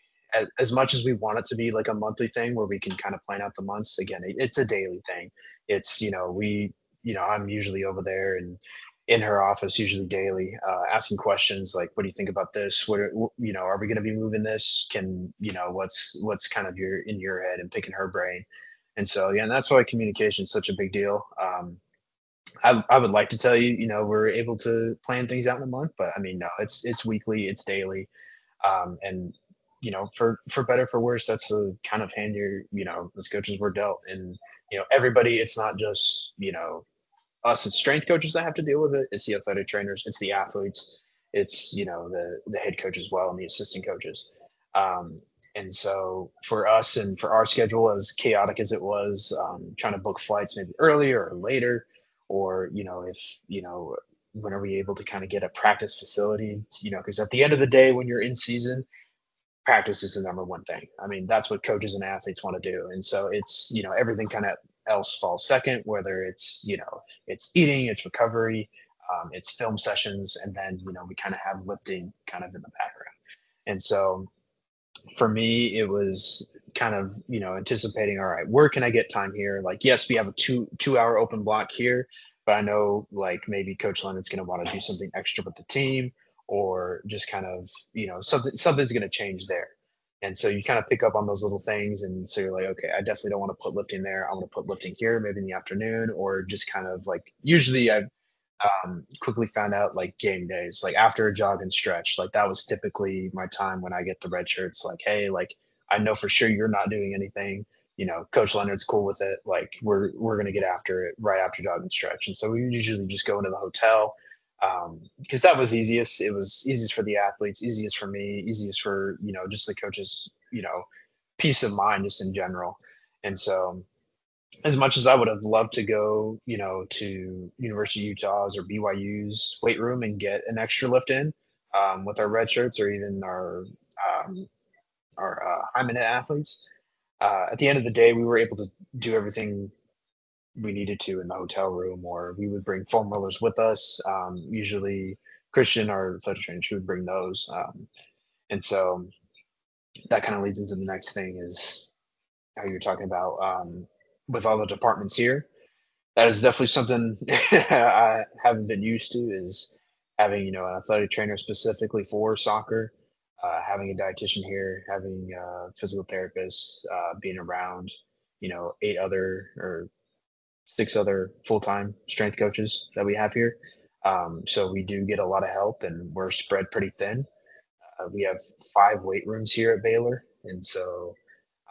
as much as we want it to be like a monthly thing where we can kind of plan out the months, again, it's a daily thing. It's, I'm usually over there and in her office, usually daily, asking questions like, what do you think about this? Are we going to be moving this? What's kind of in your head, and picking her brain. And so, yeah, and that's why communication is such a big deal. I would like to tell you, we're able to plan things out in a month, but I mean, no, it's weekly, it's daily. And for better for worse, that's the kind of hand as coaches we're dealt. And everybody, it's not just us as strength coaches that have to deal with it. It's the athletic trainers, it's the athletes, it's the head coach as well, and the assistant coaches. And so for us and for our schedule, as chaotic as it was, trying to book flights maybe earlier or later, or if when are we able to kind of get a practice facility, because at the end of the day, when you're in season, practice is the number one thing. I mean, that's what coaches and athletes want to do. And so it's, everything kind of else falls second, whether it's, it's eating, it's recovery, it's film sessions, and then, we kind of have lifting kind of in the background. And so for me, it was kind of, anticipating, all right, where can I get time here? Like, yes, we have a 2 hour open block here, but I know like maybe Coach Leonard's going to want to do something extra with the team, or just kind of, something's going to change there. And so you kind of pick up on those little things. And so you're like, okay, I definitely don't want to put lifting there. I want to put lifting here, maybe in the afternoon, or just kind of like, usually I quickly found out like game days, like after a jog and stretch, like that was typically my time when I get the red shirts. Like, hey, like I know for sure you're not doing anything. Coach Leonard's cool with it. Like we're gonna get after it right after jog and stretch. And so we usually just go into the hotel, because that was easiest. It was easiest for the athletes, easiest for me, easiest for just the coaches, peace of mind just in general. And so as much as I would have loved to go, to University of Utah's or BYU's weight room and get an extra lift in, with our red shirts, or even um, our high minute athletes, at the end of the day, we were able to do everything we needed to in the hotel room, or we would bring foam rollers with us. Usually, Christian, our athletic trainer, she would bring those, and so that kind of leads into the next thing, is how you're talking about, with all the departments here. That is definitely something I haven't been used to, is having, an athletic trainer specifically for soccer, having a dietitian here, having a physical therapist, being around, 6 other full-time strength coaches that we have here. So we do get a lot of help, and we're spread pretty thin. We have 5 weight rooms here at Baylor. And so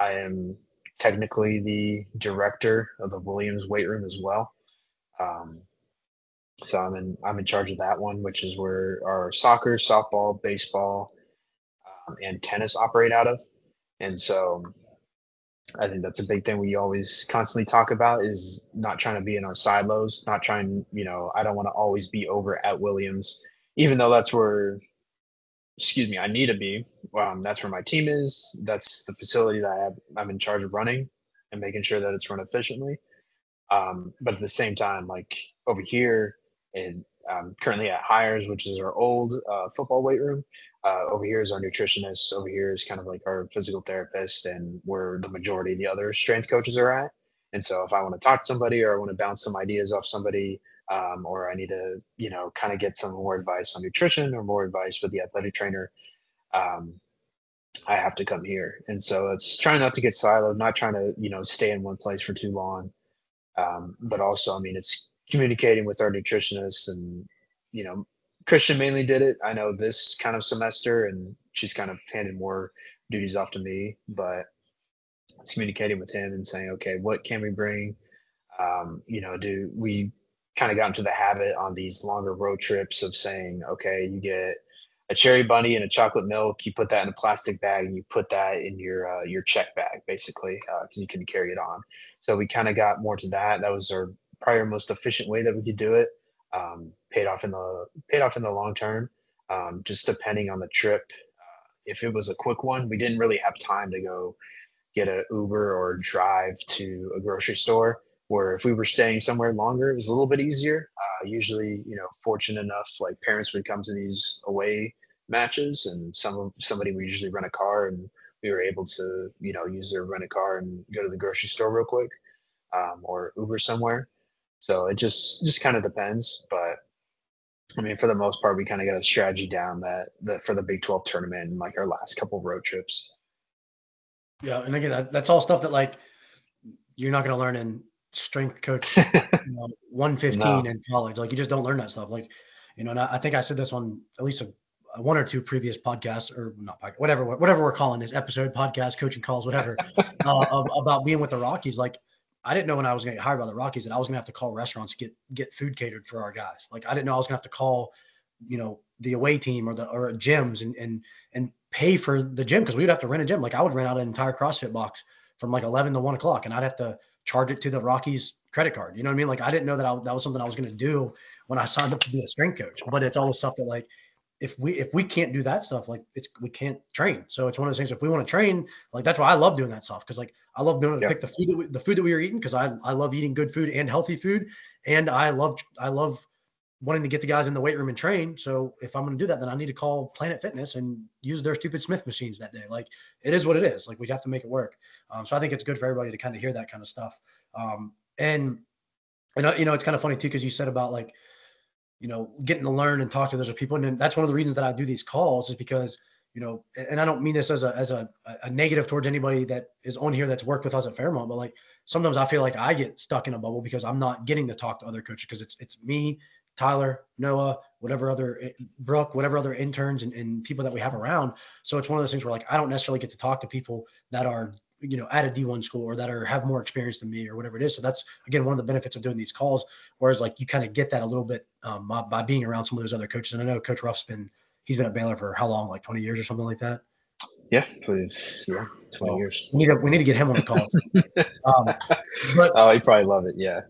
I am technically the director of the Williams weight room as well. Um, so I'm in charge of that one, which is where our soccer, softball, baseball, and tennis operate out of. And so I think that's a big thing we always constantly talk about, is not trying to be in our silos, not trying, I don't want to always be over at Williams, even though that's where, excuse me, I need to be. That's where my team is. That's the facility that I'm in charge of running and making sure that it's run efficiently. But at the same time, like over here, and currently at Hires, which is our old football weight room. Over here is our nutritionist. Over here is kind of like our physical therapist, and where the majority of the other strength coaches are at. And so if I want to talk to somebody, or I want to bounce some ideas off somebody, or I need to, kind of get some more advice on nutrition, or more advice with the athletic trainer, um, I have to come here. And so it's trying not to get siloed, not trying to, stay in one place for too long. But also, I mean, it's communicating with our nutritionists, and, you know, Christian mainly did it. I know this kind of semester, and she's kind of handed more duties off to me, but it's communicating with him and saying, okay, what can we bring? Do we kind of got into the habit on these longer road trips of saying, okay, you get a cherry bunny and a chocolate milk, you put that in a plastic bag, and you put that in your check bag, basically, because you can carry it on. So we kind of got more to that. That was our probably our most efficient way that we could do it. Paid off in the long term. Just depending on the trip. If it was a quick one, we didn't really have time to go get an Uber or drive to a grocery store. Where if we were staying somewhere longer, it was a little bit easier. Usually, fortunate enough, like parents would come to these away matches, and somebody would usually rent a car and we were able to, use their rent a car and go to the grocery store real quick, or Uber somewhere. So it just kind of depends. But I mean, for the most part, we kind of got a strategy down for the Big 12 tournament and like our last couple of road trips. Yeah, and again, that's all stuff that like you're not going to learn in strength coach 115 No. in college. Like you just don't learn that stuff. Like, and I think I said this on at least a one or two previous podcasts, or not podcast, whatever we're calling this episode, podcast, coaching calls, whatever, about being with the Rockies. Like I didn't know when I was going to get hired by the Rockies that I was going to have to call restaurants to get food catered for our guys. Like I didn't know I was going to have to call, the away team or gyms and pay for the gym, because we would have to rent a gym. Like I would rent out an entire CrossFit box from like 11 to 1 o'clock, and I'd have to charge it to the Rockies credit card. You know what I mean? Like I didn't know that was something I was going to do when I signed up to be a strength coach. But it's all the stuff that like if we can't do that stuff, like we can't train. So it's one of those things. If we want to train, like that's why I love doing that stuff, because like I love being able to pick the food that we were eating, because I love eating good food and healthy food, and I love wanting to get the guys in the weight room and train. So if I'm going to do that, then I need to call Planet Fitness and use their stupid Smith machines that day. Like it is what it is. Like we have to make it work. So I think it's good for everybody to kind of hear that kind of stuff. And it's kind of funny too, because you said about like, getting to learn and talk to those people. And then that's one of the reasons that I do these calls, is because, and I don't mean this as a negative towards anybody that is on here that's worked with us at Fairmont, but like sometimes I feel like I get stuck in a bubble because I'm not getting to talk to other coaches, because it's me, Tyler, Noah, Brooke, whatever other interns and people that we have around. So it's one of those things where like, I don't necessarily get to talk to people that are, at a D1 school or that have more experience than me or whatever it is. So that's, again, one of the benefits of doing these calls, whereas like you kind of get that a little bit by being around some of those other coaches. And I know Coach Ruff's he's been at Baylor for how long? Like 20 years or something like that. Yeah, please. Yeah, 20 years. We need to get him on the call. But he'd probably love it. Yeah.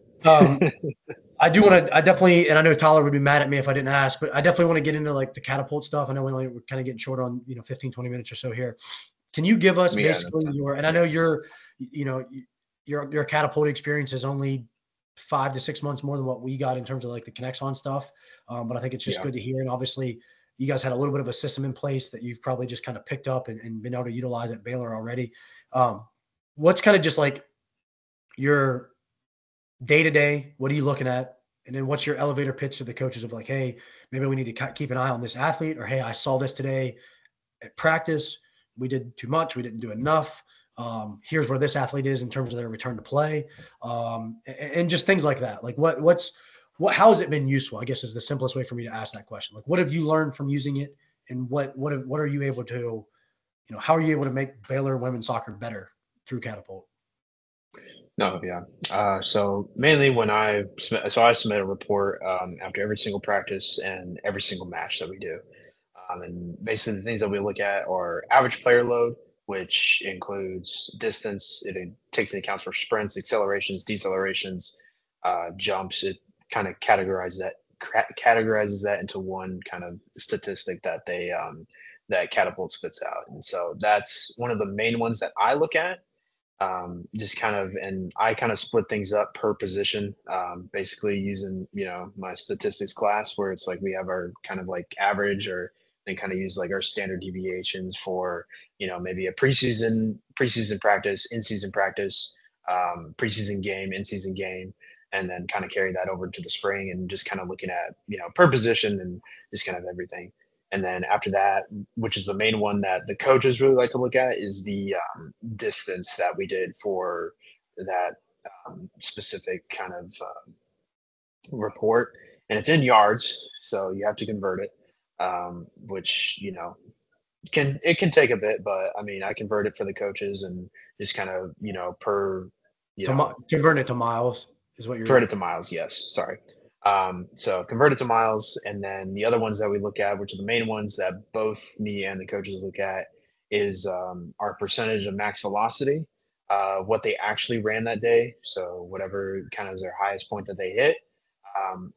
I definitely, and I know Tyler would be mad at me if I didn't ask, but I definitely want to get into like the catapult stuff. I know we're kind of getting short on, 15, 20 minutes or so here. Can you give us basically and I know your catapult experience is only 5 to 6 months more than what we got in terms of like the Connexon stuff. But I think it's just good to hear. And obviously you guys had a little bit of a system in place that you've probably just kind of picked up and been able to utilize at Baylor already. What's kind of just like your day-to-day, what are you looking at? And then what's your elevator pitch to the coaches of like, hey, maybe we need to keep an eye on this athlete, or, hey, I saw this today at practice. We did too much. We didn't do enough. Here's where this athlete is in terms of their return to play. And just things like that. Like how has it been useful, I guess, is the simplest way for me to ask that question. Like, what have you learned from using it? And what are you able to, how are you able to make Baylor women's soccer better through Catapult? No, yeah. So mainly when I submit a report after every single practice and every single match that we do. And basically the things that we look at are average player load, which includes distance. It takes into account for sprints, accelerations, decelerations, jumps. It kind of categorizes that into one kind of statistic that that Catapult spits out. And so that's one of the main ones that I look at. And I kind of split things up per position, basically using, my statistics class, where it's like we have our kind of like average, or then kind of use like our standard deviations for, maybe a preseason practice, in-season practice, preseason game, in-season game, and then kind of carry that over to the spring, and just kind of looking at, per position and just kind of everything. And then after that, which is the main one that the coaches really like to look at, is the distance that we did for that specific kind of report. And it's in yards, so you have to convert it, which, it can take a bit, but I mean, I convert it for the coaches and just kind of, convert it to miles is what you're convert it to miles. Yes. Sorry. So convert it to miles. And then the other ones that we look at, which are the main ones that both me and the coaches look at, is our percentage of max velocity, what they actually ran that day. So whatever kind of is their highest point that they hit,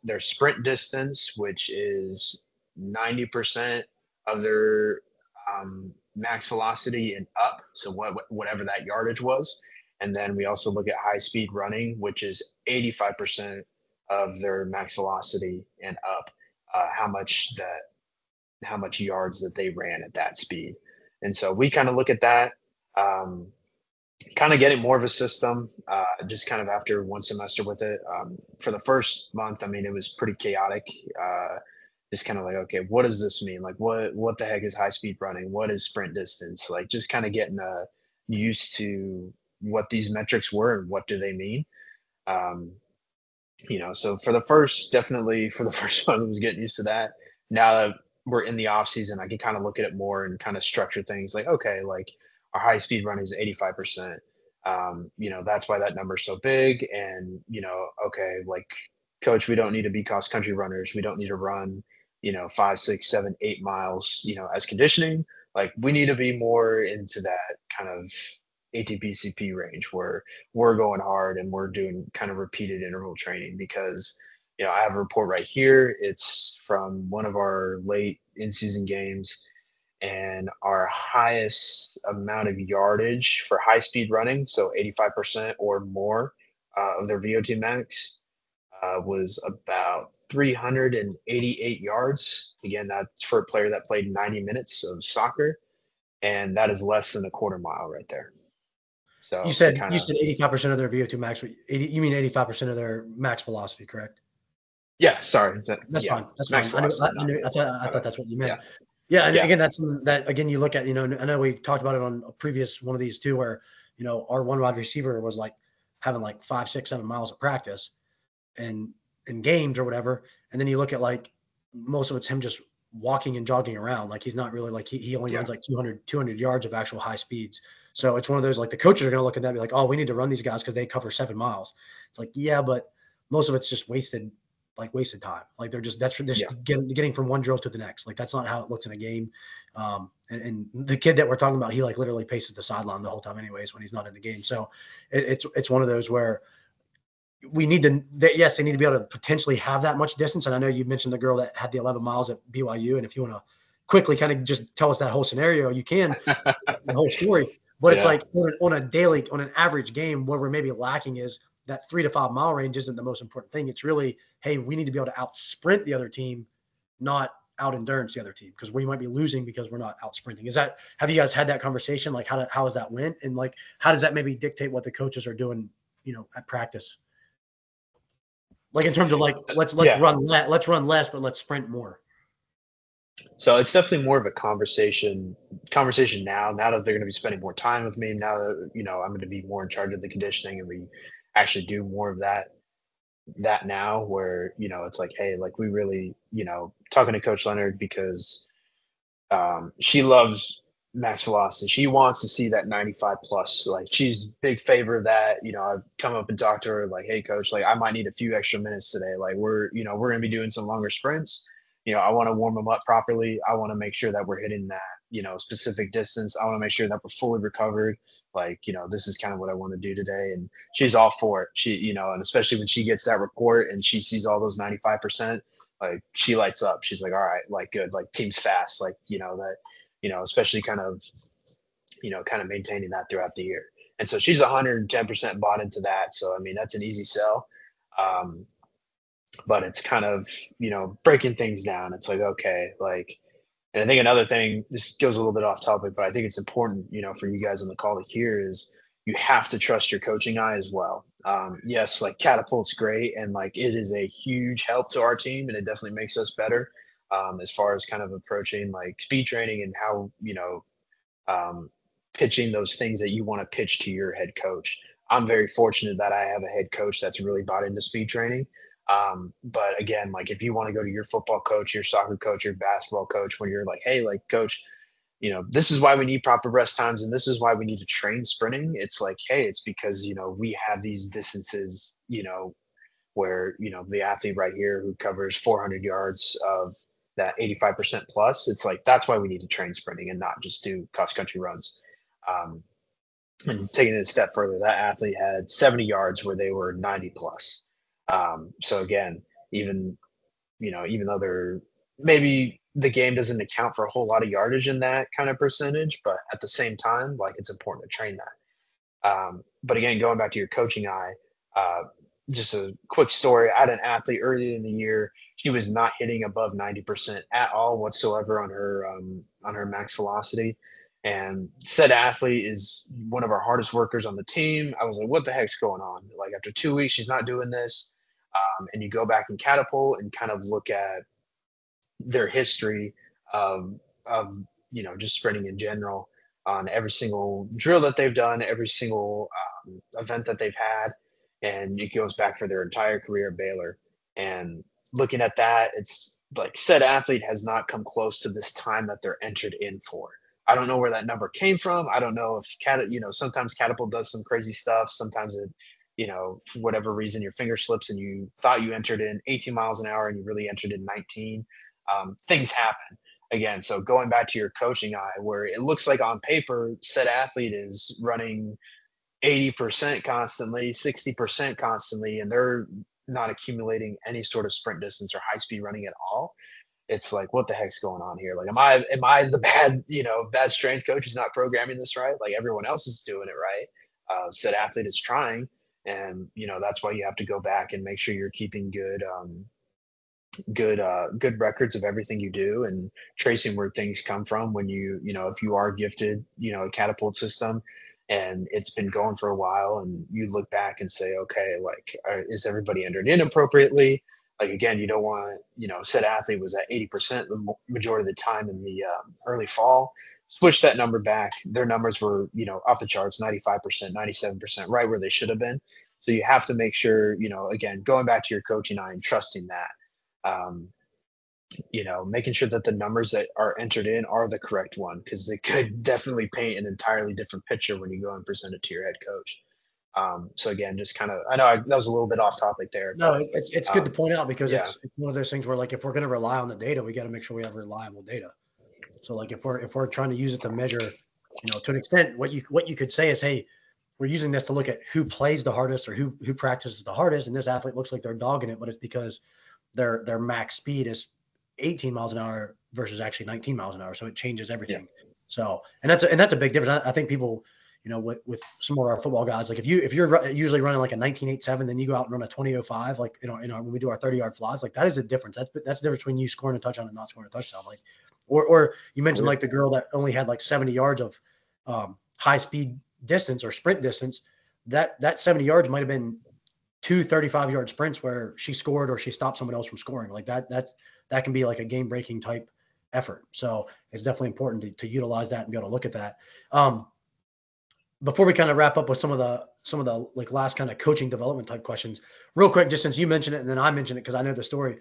their sprint distance, which is 90% of their max velocity and up. So whatever that yardage was. And then we also look at high speed running, which is 85% of their max velocity and up, how much yards that they ran at that speed. And so we kind of look at that Um, Kind of getting more of a system, just kind of after one semester with it. For the first month, I mean, it was pretty chaotic. Just kind of like, okay, what does this mean? Like, what the heck is high speed running? What is sprint distance? Like, just kind of getting used to what these metrics were and what do they mean. Um, so definitely for the first month, I was getting used to that. Now that we're in the off season, I can kind of look at it more and kind of structure things like, okay, like our high speed run is 85%. That's why that number is so big. And, okay, like coach, we don't need to be cross country runners. We don't need to run, 5, 6, 7, 8 miles, as conditioning. Like we need to be more into that kind of ATPCP range where we're going hard and we're doing kind of repeated interval training because I have a report right here. It's from one of our late in-season games, and our highest amount of yardage for high-speed running, so 85% or more of their VO2 max, was about 388 yards. Again, that's for a player that played 90 minutes of soccer, and that is less than a quarter mile right there. You So to said kind you of said 85% of their VO2 max. You mean 85% of their max velocity, correct? Yeah, sorry. That's Yeah, fine. That's max fine. I knew. velocity, I not knew. VO2. I My thought bad. that's what you Yeah, meant. Yeah, and yeah, again, that's something that again you look at. I know we talked about it on a previous one of these too, where our one wide receiver was like having like 5, 6, 7 miles of practice and in games or whatever, and then you look at like most of it's him just walking and jogging around. Like he's not really like he only yeah, runs like 200 yards of actual high speeds. So it's one of those like the coaches are going to look at that and be like, oh, we need to run these guys because they cover 7 miles. It's like, yeah, but most of it's just wasted time. Like they're yeah, just getting from one drill to the next. Like that's not how it looks in a game. And the kid that we're talking about, he like literally paces the sideline the whole time, anyways, when he's not in the game. So it's one of those where we need to. Yes, they need to be able to potentially have that much distance. And I know you mentioned the girl that had the 11 miles at BYU, and if you want to quickly kind of just tell us that whole scenario, you can the whole story. But it's yeah, like on an average game, where we're maybe lacking is that 3 to 5 mile range isn't the most important thing. It's really, hey, we need to be able to out sprint the other team, not out endurance the other team, because we might be losing because we're not out sprinting. Have you guys had that conversation? Like how has that went? And like, how does that maybe dictate what the coaches are doing, at practice? Like in terms of like, yeah. let's run less, but let's sprint more. So it's definitely more of a conversation now that they're going to be spending more time with me, now that I'm going to be more in charge of the conditioning, and we actually do more of that now, where it's like, hey, like we really, talking to Coach Leonard, because she loves max velocity. She wants to see that 95 plus. Like she's big favor of that. I've come up and talked to her like, hey coach, like I might need a few extra minutes today. Like we're gonna be doing some longer sprints. I want to warm them up properly. I want to make sure that we're hitting that, specific distance. I want to make sure that we're fully recovered. Like, this is kind of what I want to do today. And she's all for it. And especially when she gets that report and she sees all those 95%, like she lights up. She's like, all right, like good, like team's fast, like that, especially kind of maintaining that throughout the year. And so she's 110% bought into that. So I mean, that's an easy sell. Um, but it's kind of breaking things down. It's like, okay, like, and I think another thing, this goes a little bit off topic, but I think it's important, for you guys on the call to hear, is you have to trust your coaching eye as well. Yes, like catapult's great, and like it is a huge help to our team, and it definitely makes us better, as far as kind of approaching like speed training and how um, pitching those things that you want to pitch to your head coach. I'm very fortunate that I have a head coach that's really bought into speed training. But again, like if you want to go to your football coach, your soccer coach, your basketball coach, when you're like, hey, like coach, this is why we need proper rest times and this is why we need to train sprinting. It's like, hey, it's because, we have these distances, where, the athlete right here who covers 400 yards of that 85% plus, it's like, that's why we need to train sprinting and not just do cross country runs. Um, and taking it a step further, that athlete had 70 yards where they were 90 plus. So again, even even though they're maybe the game doesn't account for a whole lot of yardage in that kind of percentage, but at the same time, like it's important to train that. But again, going back to your coaching eye, uh, just a quick story. I had an athlete early in the year. She was not hitting above 90% at all whatsoever on her max velocity. And said athlete is one of our hardest workers on the team. I was like, what the heck's going on? Like after 2 weeks, she's not doing this. And you go back and catapult and kind of look at their history of, of just sprinting in general on every single drill that they've done, every single event that they've had. And it goes back for their entire career at Baylor. And looking at that, it's like said athlete has not come close to this time that they're entered in for. I don't know where that number came from. I don't know if sometimes Catapult does some crazy stuff. Sometimes it, for whatever reason, your finger slips and you thought you entered in 18 miles an hour and you really entered in 19. Things happen again. So going back to your coaching eye, where it looks like on paper, said athlete is running 80% constantly, 60% constantly, and they're not accumulating any sort of sprint distance or high speed running at all. It's like, what the heck's going on here? Like, am I the bad strength coach who's not programming this right? Like everyone else is doing it right. Said athlete is trying, and that's why you have to go back and make sure you're keeping good records of everything you do and tracing where things come from when if you are gifted a catapult system and it's been going for a while and you look back and say, okay, like is everybody entered in appropriately? Like again, you don't want said athlete was at 80% the majority of the time in the early fall. Switch that number back, their numbers were off the charts, 95%, 97%, right where they should have been. So you have to make sure, again, going back to your coaching eye and trusting that, um, making sure that the numbers that are entered in are the correct one, because they could definitely paint an entirely different picture when you go and present it to your head coach. So again, just kind of, that was a little bit off topic there. No, it's good to point out because yeah. it's one of those things where like if we're going to rely on the data, we got to make sure we have reliable data. So like if we're trying to use it to measure, to an extent, what you could say is, hey, we're using this to look at who plays the hardest or who practices the hardest, and this athlete looks like they're dogging it, but it's because their max speed is 18 miles an hour versus actually 19 miles an hour. So it changes everything. Yeah. So, and that's a big difference. I think people, with some of our football guys, like if you're usually running like a 19.87, then you go out and run a 20.05, like, when we do our 30-yard flies, like that is a difference. That's the difference between you scoring a touchdown and not scoring a touchdown. Like, or you mentioned like the girl that only had like 70 yards of high speed distance or sprint distance, that 70 yards might've been 2 35-yard sprints where she scored or she stopped someone else from scoring. Like that can be like a game breaking type effort. So it's definitely important to utilize that and be able to look at that. Before we kind of wrap up with some of the like last kind of coaching development type questions, real quick, just since you mentioned it and then I mentioned it because I know the story,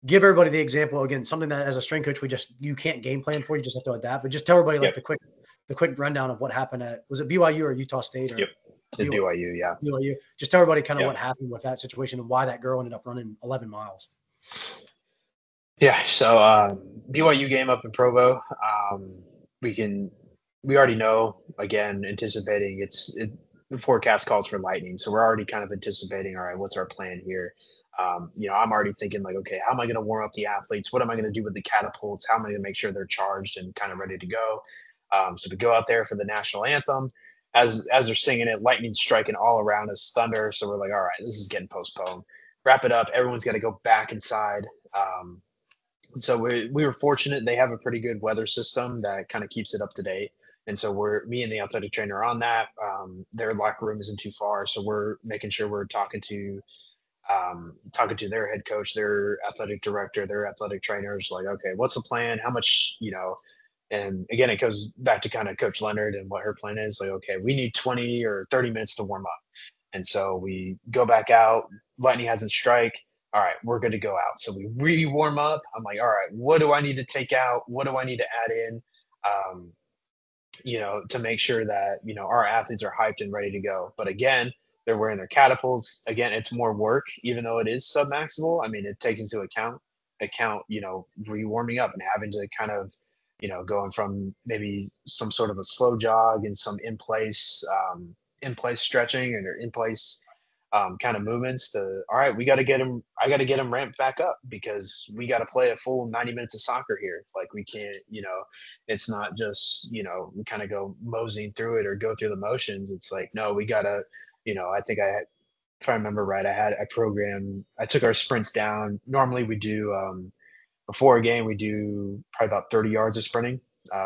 give everybody the example again, something that as a strength coach, you can't game plan for, you just have to adapt, but just tell everybody like the quick rundown of what happened was it BYU or Utah State? Or BYU, yeah. BYU. Just tell everybody kind of what happened with that situation and why that girl ended up running 11 miles. Yeah, so BYU game up in Provo. We already know, again, anticipating the forecast calls for lightning, so we're already kind of anticipating, all right, what's our plan here? I'm already thinking like, okay, how am I going to warm up the athletes? What am I going to do with the catapults? How am I going to make sure they're charged and kind of ready to go? So we go out there for the national anthem. As they're singing it, lightning's striking all around us, thunder. So we're like, all right, this is getting postponed. Wrap it up. Everyone's got to go back inside. So we were fortunate. They have a pretty good weather system that kind of keeps it up to date. And so me and the athletic trainer are on that. Their locker room isn't too far. So we're making sure we're talking to their head coach, their athletic director, their athletic trainers, like, okay, what's the plan? How much, and again, it goes back to kind of Coach Leonard and what her plan is. Like, okay, we need 20 or 30 minutes to warm up. And so we go back out. Lightning hasn't strike. All right, we're good to go out. So we re-warm up. I'm like, all right, what do I need to take out? What do I need to add in? To make sure that, our athletes are hyped and ready to go. But again, they're wearing their catapults. Again, it's more work, even though it is sub-maximal. I mean, it takes into account, re-warming up and having to kind of, going from maybe some sort of a slow jog and some in-place stretching or in-place kind of movements to, all right, I got to get them ramped back up because we got to play a full 90 minutes of soccer here. Like we can't, it's not just, we kind of go moseying through it or go through the motions. It's like, no, we got to, I think if I remember right, I took our sprints down. Normally we do, before a game, we do probably about 30 yards of sprinting.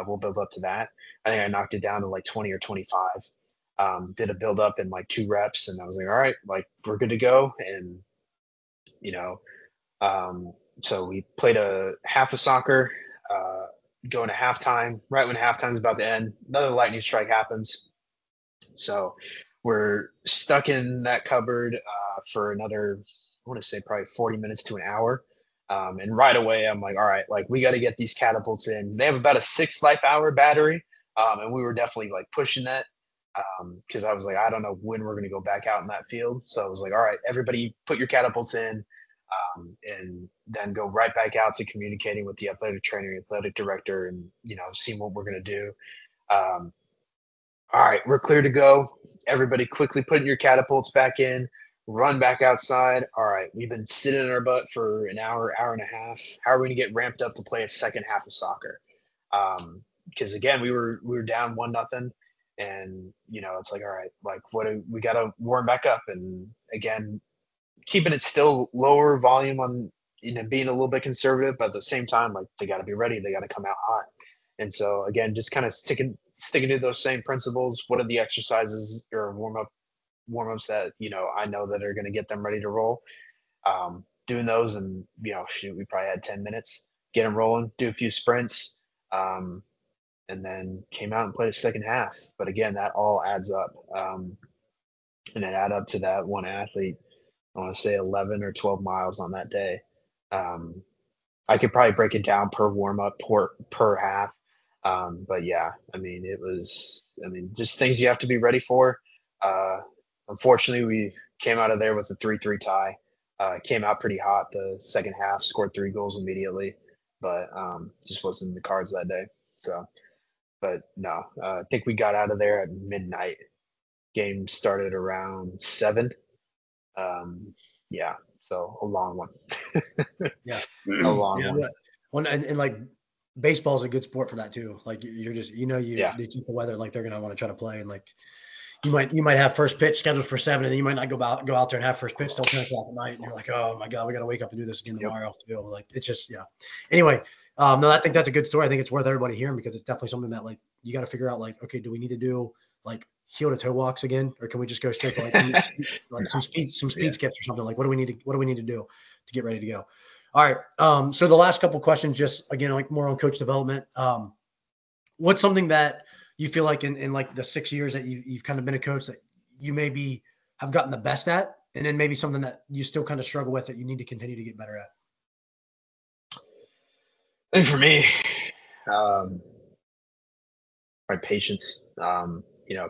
we'll build up to that. I think I knocked it down to like 20 or 25. Did a build up in like 2 reps, and I was like, all right, like we're good to go. And you know, so we played a half of soccer, uh, going to halftime. Right when halftime's about to end, another lightning strike happens. So we're stuck in that cupboard for another, I want to say probably 40 minutes to an hour. And right away, I'm like, all right, like we got to get these catapults in. They have about a 6 life-hour battery. And we were definitely like pushing that because I was like, I don't know when we're going to go back out in that field. So I was like, all right, everybody put your catapults in, and then go right back out to communicating with the athletic trainer, athletic director, and, seeing what we're going to do. Um, all right, we're clear to go. Everybody quickly put your catapults back in, run back outside. All right, we've been sitting in our butt for an hour, hour and a half. How are we going to get ramped up to play a second half of soccer? Because again, we were down 1-0, and it's like, all right, like we got to warm back up, and again, keeping it still lower volume on, being a little bit conservative, but at the same time, like they got to be ready, they got to come out hot. And so again, just kind of sticking to those same principles. What are the exercises or warm-ups that I know that are going to get them ready to roll? Doing those, and shoot, we probably had 10 minutes, get them rolling, do a few sprints, and then came out and played a second half. But again, that all adds up, and it add up to that one athlete. I want to say 11 or 12 miles on that day. I could probably break it down per warm up, per half. But yeah, I mean, just things you have to be ready for. Unfortunately, we came out of there with a 3-3 tie. Came out pretty hot the second half, scored 3 goals immediately, but just wasn't in the cards that day. So, but no, I think we got out of there at midnight. Game started around 7. Yeah, so a long one. Yeah. A long one. Well, and like baseball is a good sport for that too. Like you're just, they check the weather, like they're going to want to try to play. And like, you might have first pitch scheduled for 7, and then you might not go out there and have first pitch till 10 o'clock at night. And you're like, oh my God, we got to wake up and do this again tomorrow. Yep. Like, it's just, yeah. Anyway, no, I think that's a good story. I think it's worth everybody hearing, because it's definitely something that like, you got to figure out, like, okay, do we need to do like heel to toe walks again? Or can we just go straight to like some speed skips or something? Like, what do we need to do to get ready to go? All right. So the last couple questions, just again, like more on coach development. What's something that you feel like in like the 6 years that you've kind of been a coach that you maybe have gotten the best at, and then maybe something that you still kind of struggle with that you need to continue to get better at? I think for me, my patience,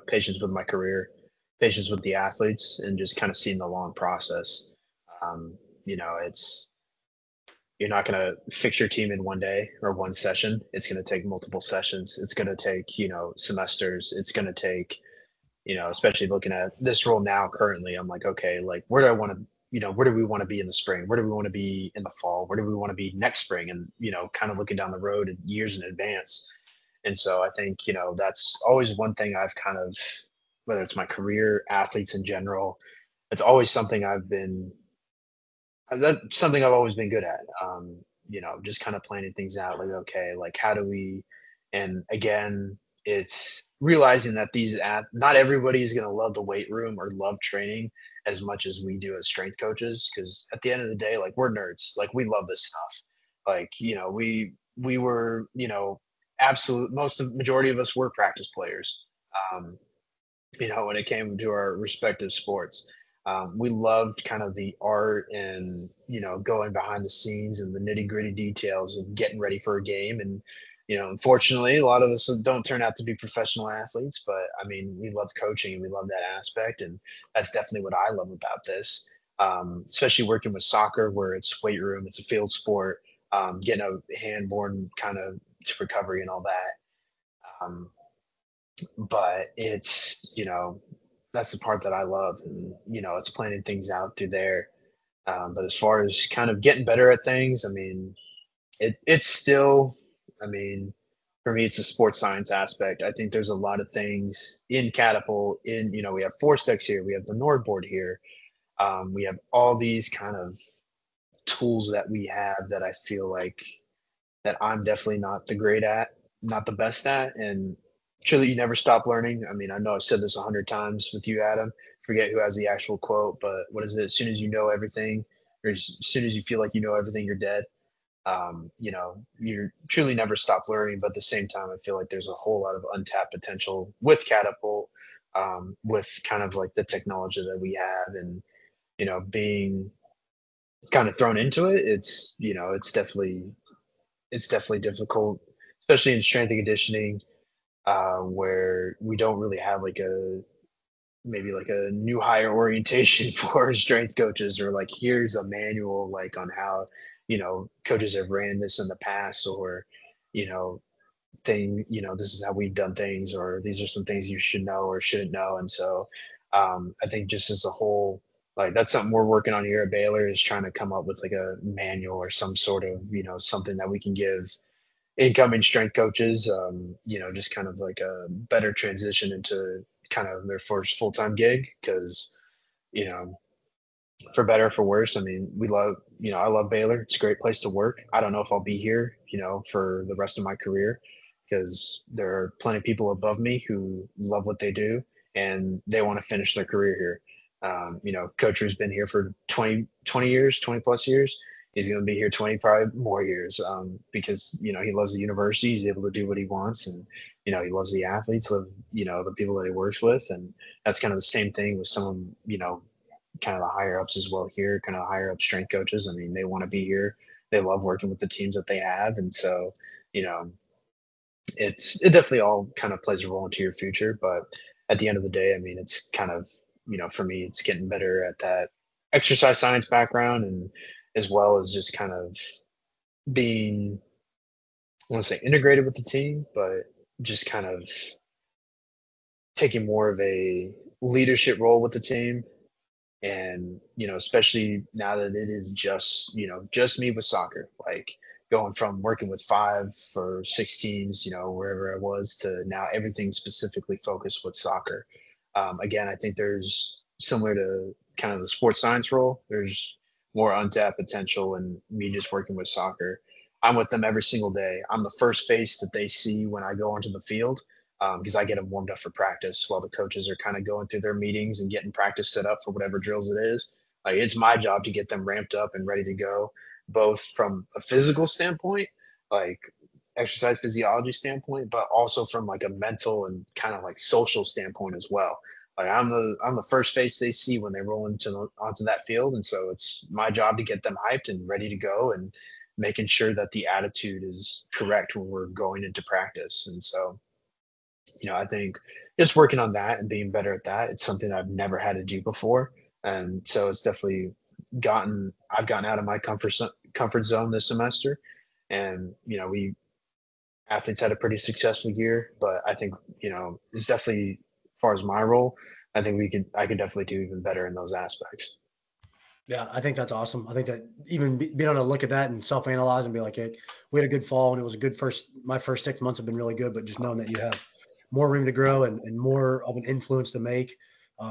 patience with my career, patience with the athletes, and just kind of seeing the long process. It's, you're not going to fix your team in one day or one session. It's going to take multiple sessions. It's going to take, semesters. It's going to take, especially looking at this role now currently, I'm like, okay, like where do I want to, where do we want to be in the spring? Where do we want to be in the fall? Where do we want to be next spring? And, kind of looking down the road and years in advance. And so I think, that's always one thing I've kind of, whether it's my career, athletes in general, it's always something that's something I've always been good at. Just kind of planning things out, like, okay, like how do we, and again, it's realizing that not everybody is going to love the weight room or love training as much as we do as strength coaches. Cause at the end of the day, like we're nerds, like we love this stuff. Like, we were, majority of us were practice players. When it came to our respective sports. We loved kind of the art and, going behind the scenes and the nitty gritty details of getting ready for a game. And, unfortunately, a lot of us don't turn out to be professional athletes, but I mean, we love coaching and we love that aspect. And that's definitely what I love about this, especially working with soccer, where it's weight room, it's a field sport, getting a hand-born kind of recovery and all that. But it's, that's the part that I love, and it's planning things out through there. But as far as kind of getting better at things, I mean, it's still, I mean, for me, it's a sports science aspect. I think there's a lot of things in catapult. We have 4-sticks here, we have the Nord board here, we have all these kind of tools that we have that I feel like that I'm definitely not the great at. not the best at, and truly you never stop learning. I mean, I know I've said this 100 times with you, Adam. Forget who has the actual quote, but what is it? As soon as you know everything, or as soon as you feel like you know everything, you're dead. You truly never stop learning, but at the same time, I feel like there's a whole lot of untapped potential with Catapult, with kind of like the technology that we have, and being kind of thrown into it. It's definitely difficult, especially in strength and conditioning, where we don't really have like maybe a new hire orientation for strength coaches, or like here's a manual like on how coaches have ran this in the past, or you know this is how we've done things, or these are some things you should know or shouldn't know. And so I think just as a whole, like that's something we're working on here at Baylor, is trying to come up with like a manual or some sort of something that we can give incoming strength coaches, just kind of like a better transition into kind of their first full-time gig. Because you know for better or for worse, I mean, I love Baylor. It's a great place to work. I don't know if I'll be here for the rest of my career, because there are plenty of people above me who love what they do and they want to finish their career here. Coach who's been here for 20 years, 20 plus years, he's going to be here 20 probably more years, because he loves the university. He's able to do what he wants, and he loves the athletes, the people that he works with. And that's kind of the same thing with some of kind of the higher ups as well here, kind of higher up strength coaches. I mean, they want to be here. They love working with the teams that they have. And so, you know, it definitely all kind of plays a role into your future. But at the end of the day, I mean, it's kind of, for me, it's getting better at that exercise science background, and as well as just kind of being, I want to say integrated with the team, but just kind of taking more of a leadership role with the team. And especially now that it is just me with soccer, like going from working with 5 or 6 teams, wherever I was, to now everything specifically focused with soccer. Again, I think there's, similar to kind of the sports science role, there's more untapped potential in me just working with soccer. I'm with them every single day. I'm the first face that they see when I go onto the field, because I get them warmed up for practice while the coaches are kind of going through their meetings and getting practice set up for whatever drills it is. Like, it's my job to get them ramped up and ready to go, both from a physical standpoint, like exercise physiology standpoint, but also from like a mental and kind of like social standpoint as well. Like, I'm the first face they see when they roll onto that field, and so it's my job to get them hyped and ready to go, and making sure that the attitude is correct when we're going into practice. And so I think just working on that and being better at that, it's something I've never had to do before. And so it's definitely I've gotten out of my comfort zone this semester. And, we athletes had a pretty successful year, but I think, it's definitely, as far as my role, I think I could definitely do even better in those aspects. Yeah, I think that's awesome. I think that even being able to look at that and self-analyze and be like, hey, we had a good fall and it was a good my first 6 months have been really good, but just knowing that you have more room to grow and more of an influence to make,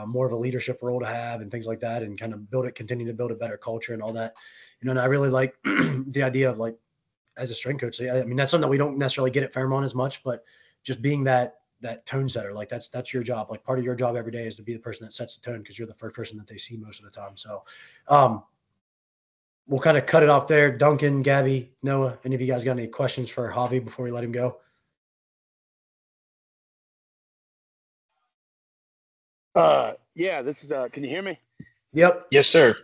more of a leadership role to have and things like that, and kind of continue to build a better culture and all that. And I really like the idea of, like, as a strength coach, I mean, that's something that we don't necessarily get at Fairmont as much, but just being that tone setter, like that's your job. Like, part of your job every day is to be the person that sets the tone, because you're the first person that they see most of the time. So we'll kind of cut it off there. Duncan, Gabby, Noah, any of you guys got any questions for Javi before we let him go? Yeah, this is can you hear me? Yep. Yes, sir.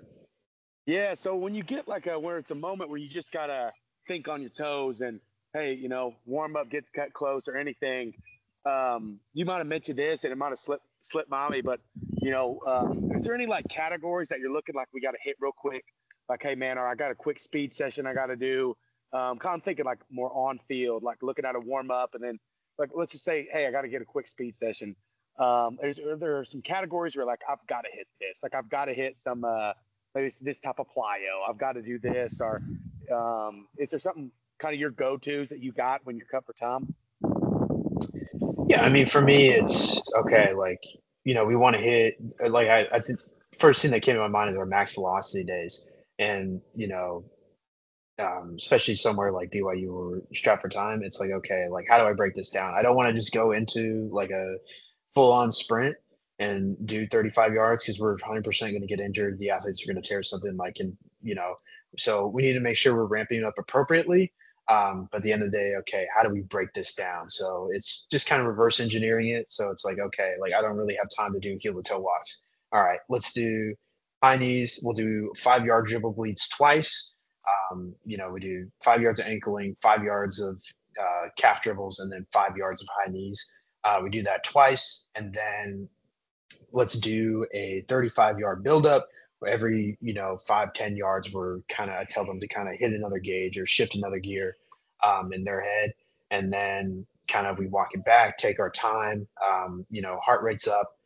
Yeah, so when you get like where it's a moment where you just gotta think on your toes and, hey, warm up, get cut close or anything, you might have mentioned this and it might have slipped by me, but is there any like categories that you're looking like we got to hit real quick? Like, hey man, or I got a quick speed session I got to do. Kind of thinking like more on field, like looking at a warm up, and then like let's just say, hey, I got to get a quick speed session. Are there some categories where like I've got to hit this, like I've got to hit some maybe this type of plyo, I've got to do this, or is there something kind of your go-tos that you got when you're cut for time? Yeah, I mean, for me, it's okay. Like, we want to hit, like, I think first thing that came to my mind is our max velocity days. And, especially somewhere like BYU or strapped for time, it's like, okay, like how do I break this down? I don't want to just go into like a full on sprint and do 35 yards because we're 100% going to get injured. The athletes are going to tear something like, so we need to make sure we're ramping up appropriately. But at the end of the day, okay, how do we break this down? So it's just kind of reverse engineering it. So it's like, okay, like I don't really have time to do heel to toe walks. All right, let's do high knees. We'll do 5-yard dribble bleeds twice. We do 5 yards of ankling, 5 yards of calf dribbles, and then 5 yards of high knees. We do that twice, and then let's do a 35-yard buildup. Every 5-10 yards, I tell them to kind of hit another gauge or shift another gear in their head, and then kind of we walk it back, take our time. Heart rate's up,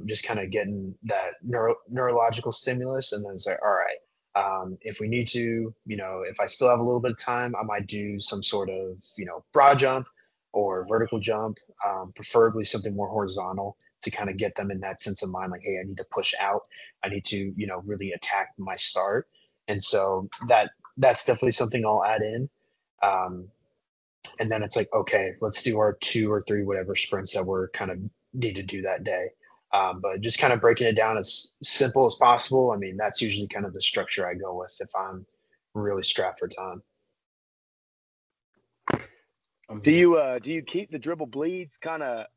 just kind of getting that neurological stimulus, and then it's like, all right. If we need to, if I still have a little bit of time, I might do some sort of, broad jump or vertical jump, preferably something more horizontal to kind of get them in that sense of mind, like, hey, I need to push out. I need to, really attack my start. And so that's definitely something I'll add in. And then it's like, okay, let's do our 2 or 3, whatever sprints that we're kind of need to do that day. But just kind of breaking it down as simple as possible. I mean, that's usually kind of the structure I go with if I'm really strapped for time. Do you keep the dribble bleeds kind of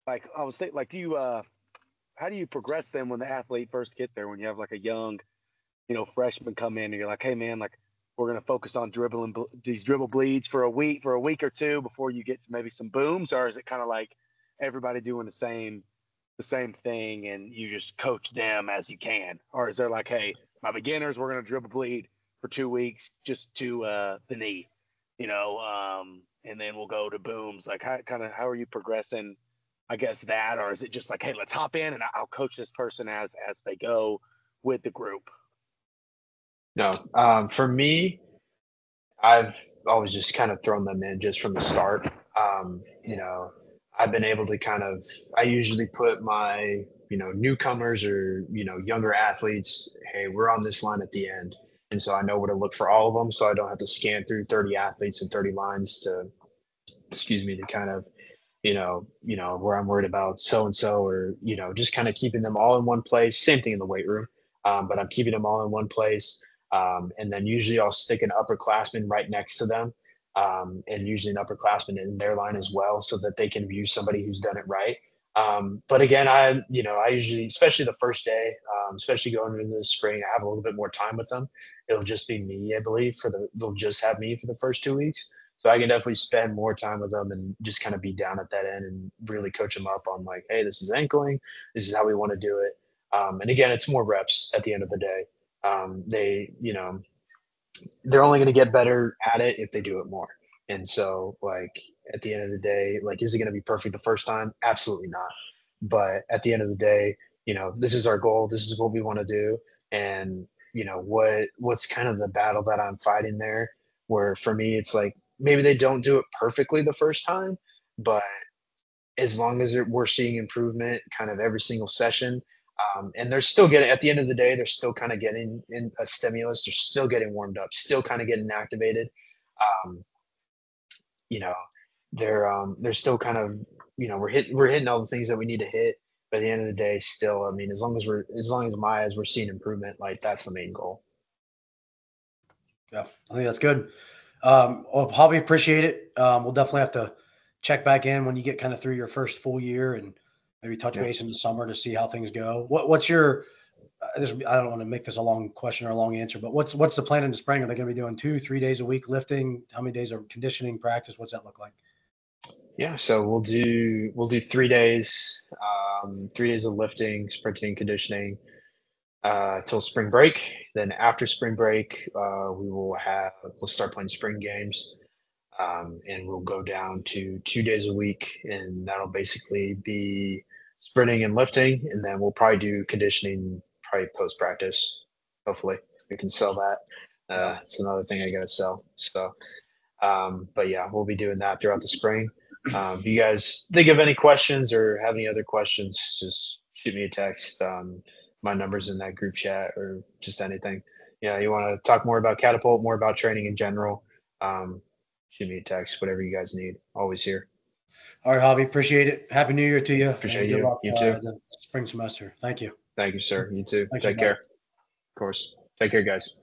like I was saying, like how do you progress them when the athlete first get there, when you have like a young, freshman come in and you're like, hey man, like we're going to focus on dribbling these dribble bleeds for a week or two before you get to maybe some booms? Or is it kind of like everybody doing the same thing and you just coach them as you can? Or is there like, hey, my beginners, we're going to dribble bleed for 2 weeks just to the knee, and then we'll go to booms? Like how are you progressing, I guess, that? Or is it just like, hey, let's hop in and I'll coach this person as they go with the group? No, for me, I've always just kind of thrown them in just from the start. I've been able to I usually put my, newcomers or, younger athletes, hey, we're on this line at the end. And so I know where to look for all of them. So I don't have to scan through 30 athletes and 30 lines to kind of, where I'm worried about so-and-so or, just kind of keeping them all in one place. Same thing in the weight room. But I'm keeping them all in one place. And then usually I'll stick an upperclassman right next to them, and usually an upperclassman in their line as well, so that they can view somebody who's done it right. But again, I usually, especially the first day, especially going into the spring, I have a little bit more time with them. It'll just be me, I believe, they'll just have me for the first 2 weeks. So I can definitely spend more time with them and just kind of be down at that end and really coach them up on like, hey, this is ankling. This is how we want to do it. And again, it's more reps at the end of the day. They're only going to get better at it if they do it more. And so, like, at the end of the day, like, is it going to be perfect the first time? Absolutely not. But at the end of the day, this is our goal. This is what we want to do. And, what's kind of the battle that I'm fighting there, where for me, it's like, maybe they don't do it perfectly the first time, but as long as we're seeing improvement kind of every single session, and they're still getting, at the end of the day, they're still kind of getting in a stimulus. They're still getting warmed up, still kind of getting activated. Um, you know, they're still kind of, we're hitting all the things that we need to hit. But at the end of the day, still, I mean, as long as my eyes, we're seeing improvement, like that's the main goal. Yeah, I think that's good. I'll probably appreciate it. We'll definitely have to check back in when you get kind of through your first full year and maybe touch base in the summer to see how things go. What's your I don't want to make this a long question or a long answer, but what's the plan in the spring? Are they going to be doing 2-3 days a week lifting? How many days of conditioning practice? What's that look like? Yeah, so we'll do 3 days, 3 days of lifting, sprinting, conditioning, till spring break. Then after spring break, we'll start playing spring games, and we'll go down to 2 days a week, and that'll basically be sprinting and lifting, and then we'll probably do conditioning probably post practice. Hopefully, we can sell that. It's another thing I gotta sell. So, but yeah, we'll be doing that throughout the spring. If you guys think of any questions or have any other questions, just shoot me a text. My number's in that group chat or just anything. you want to talk more about Catapult, more about training in general, shoot me a text, whatever you guys need. Always here. All right, Javi, appreciate it. Happy New Year to you. Appreciate and good you. luck You too. The spring semester. Thank you. Thank you, sir. You too. Thanks, Take care. everybody. Of course. Take care, guys.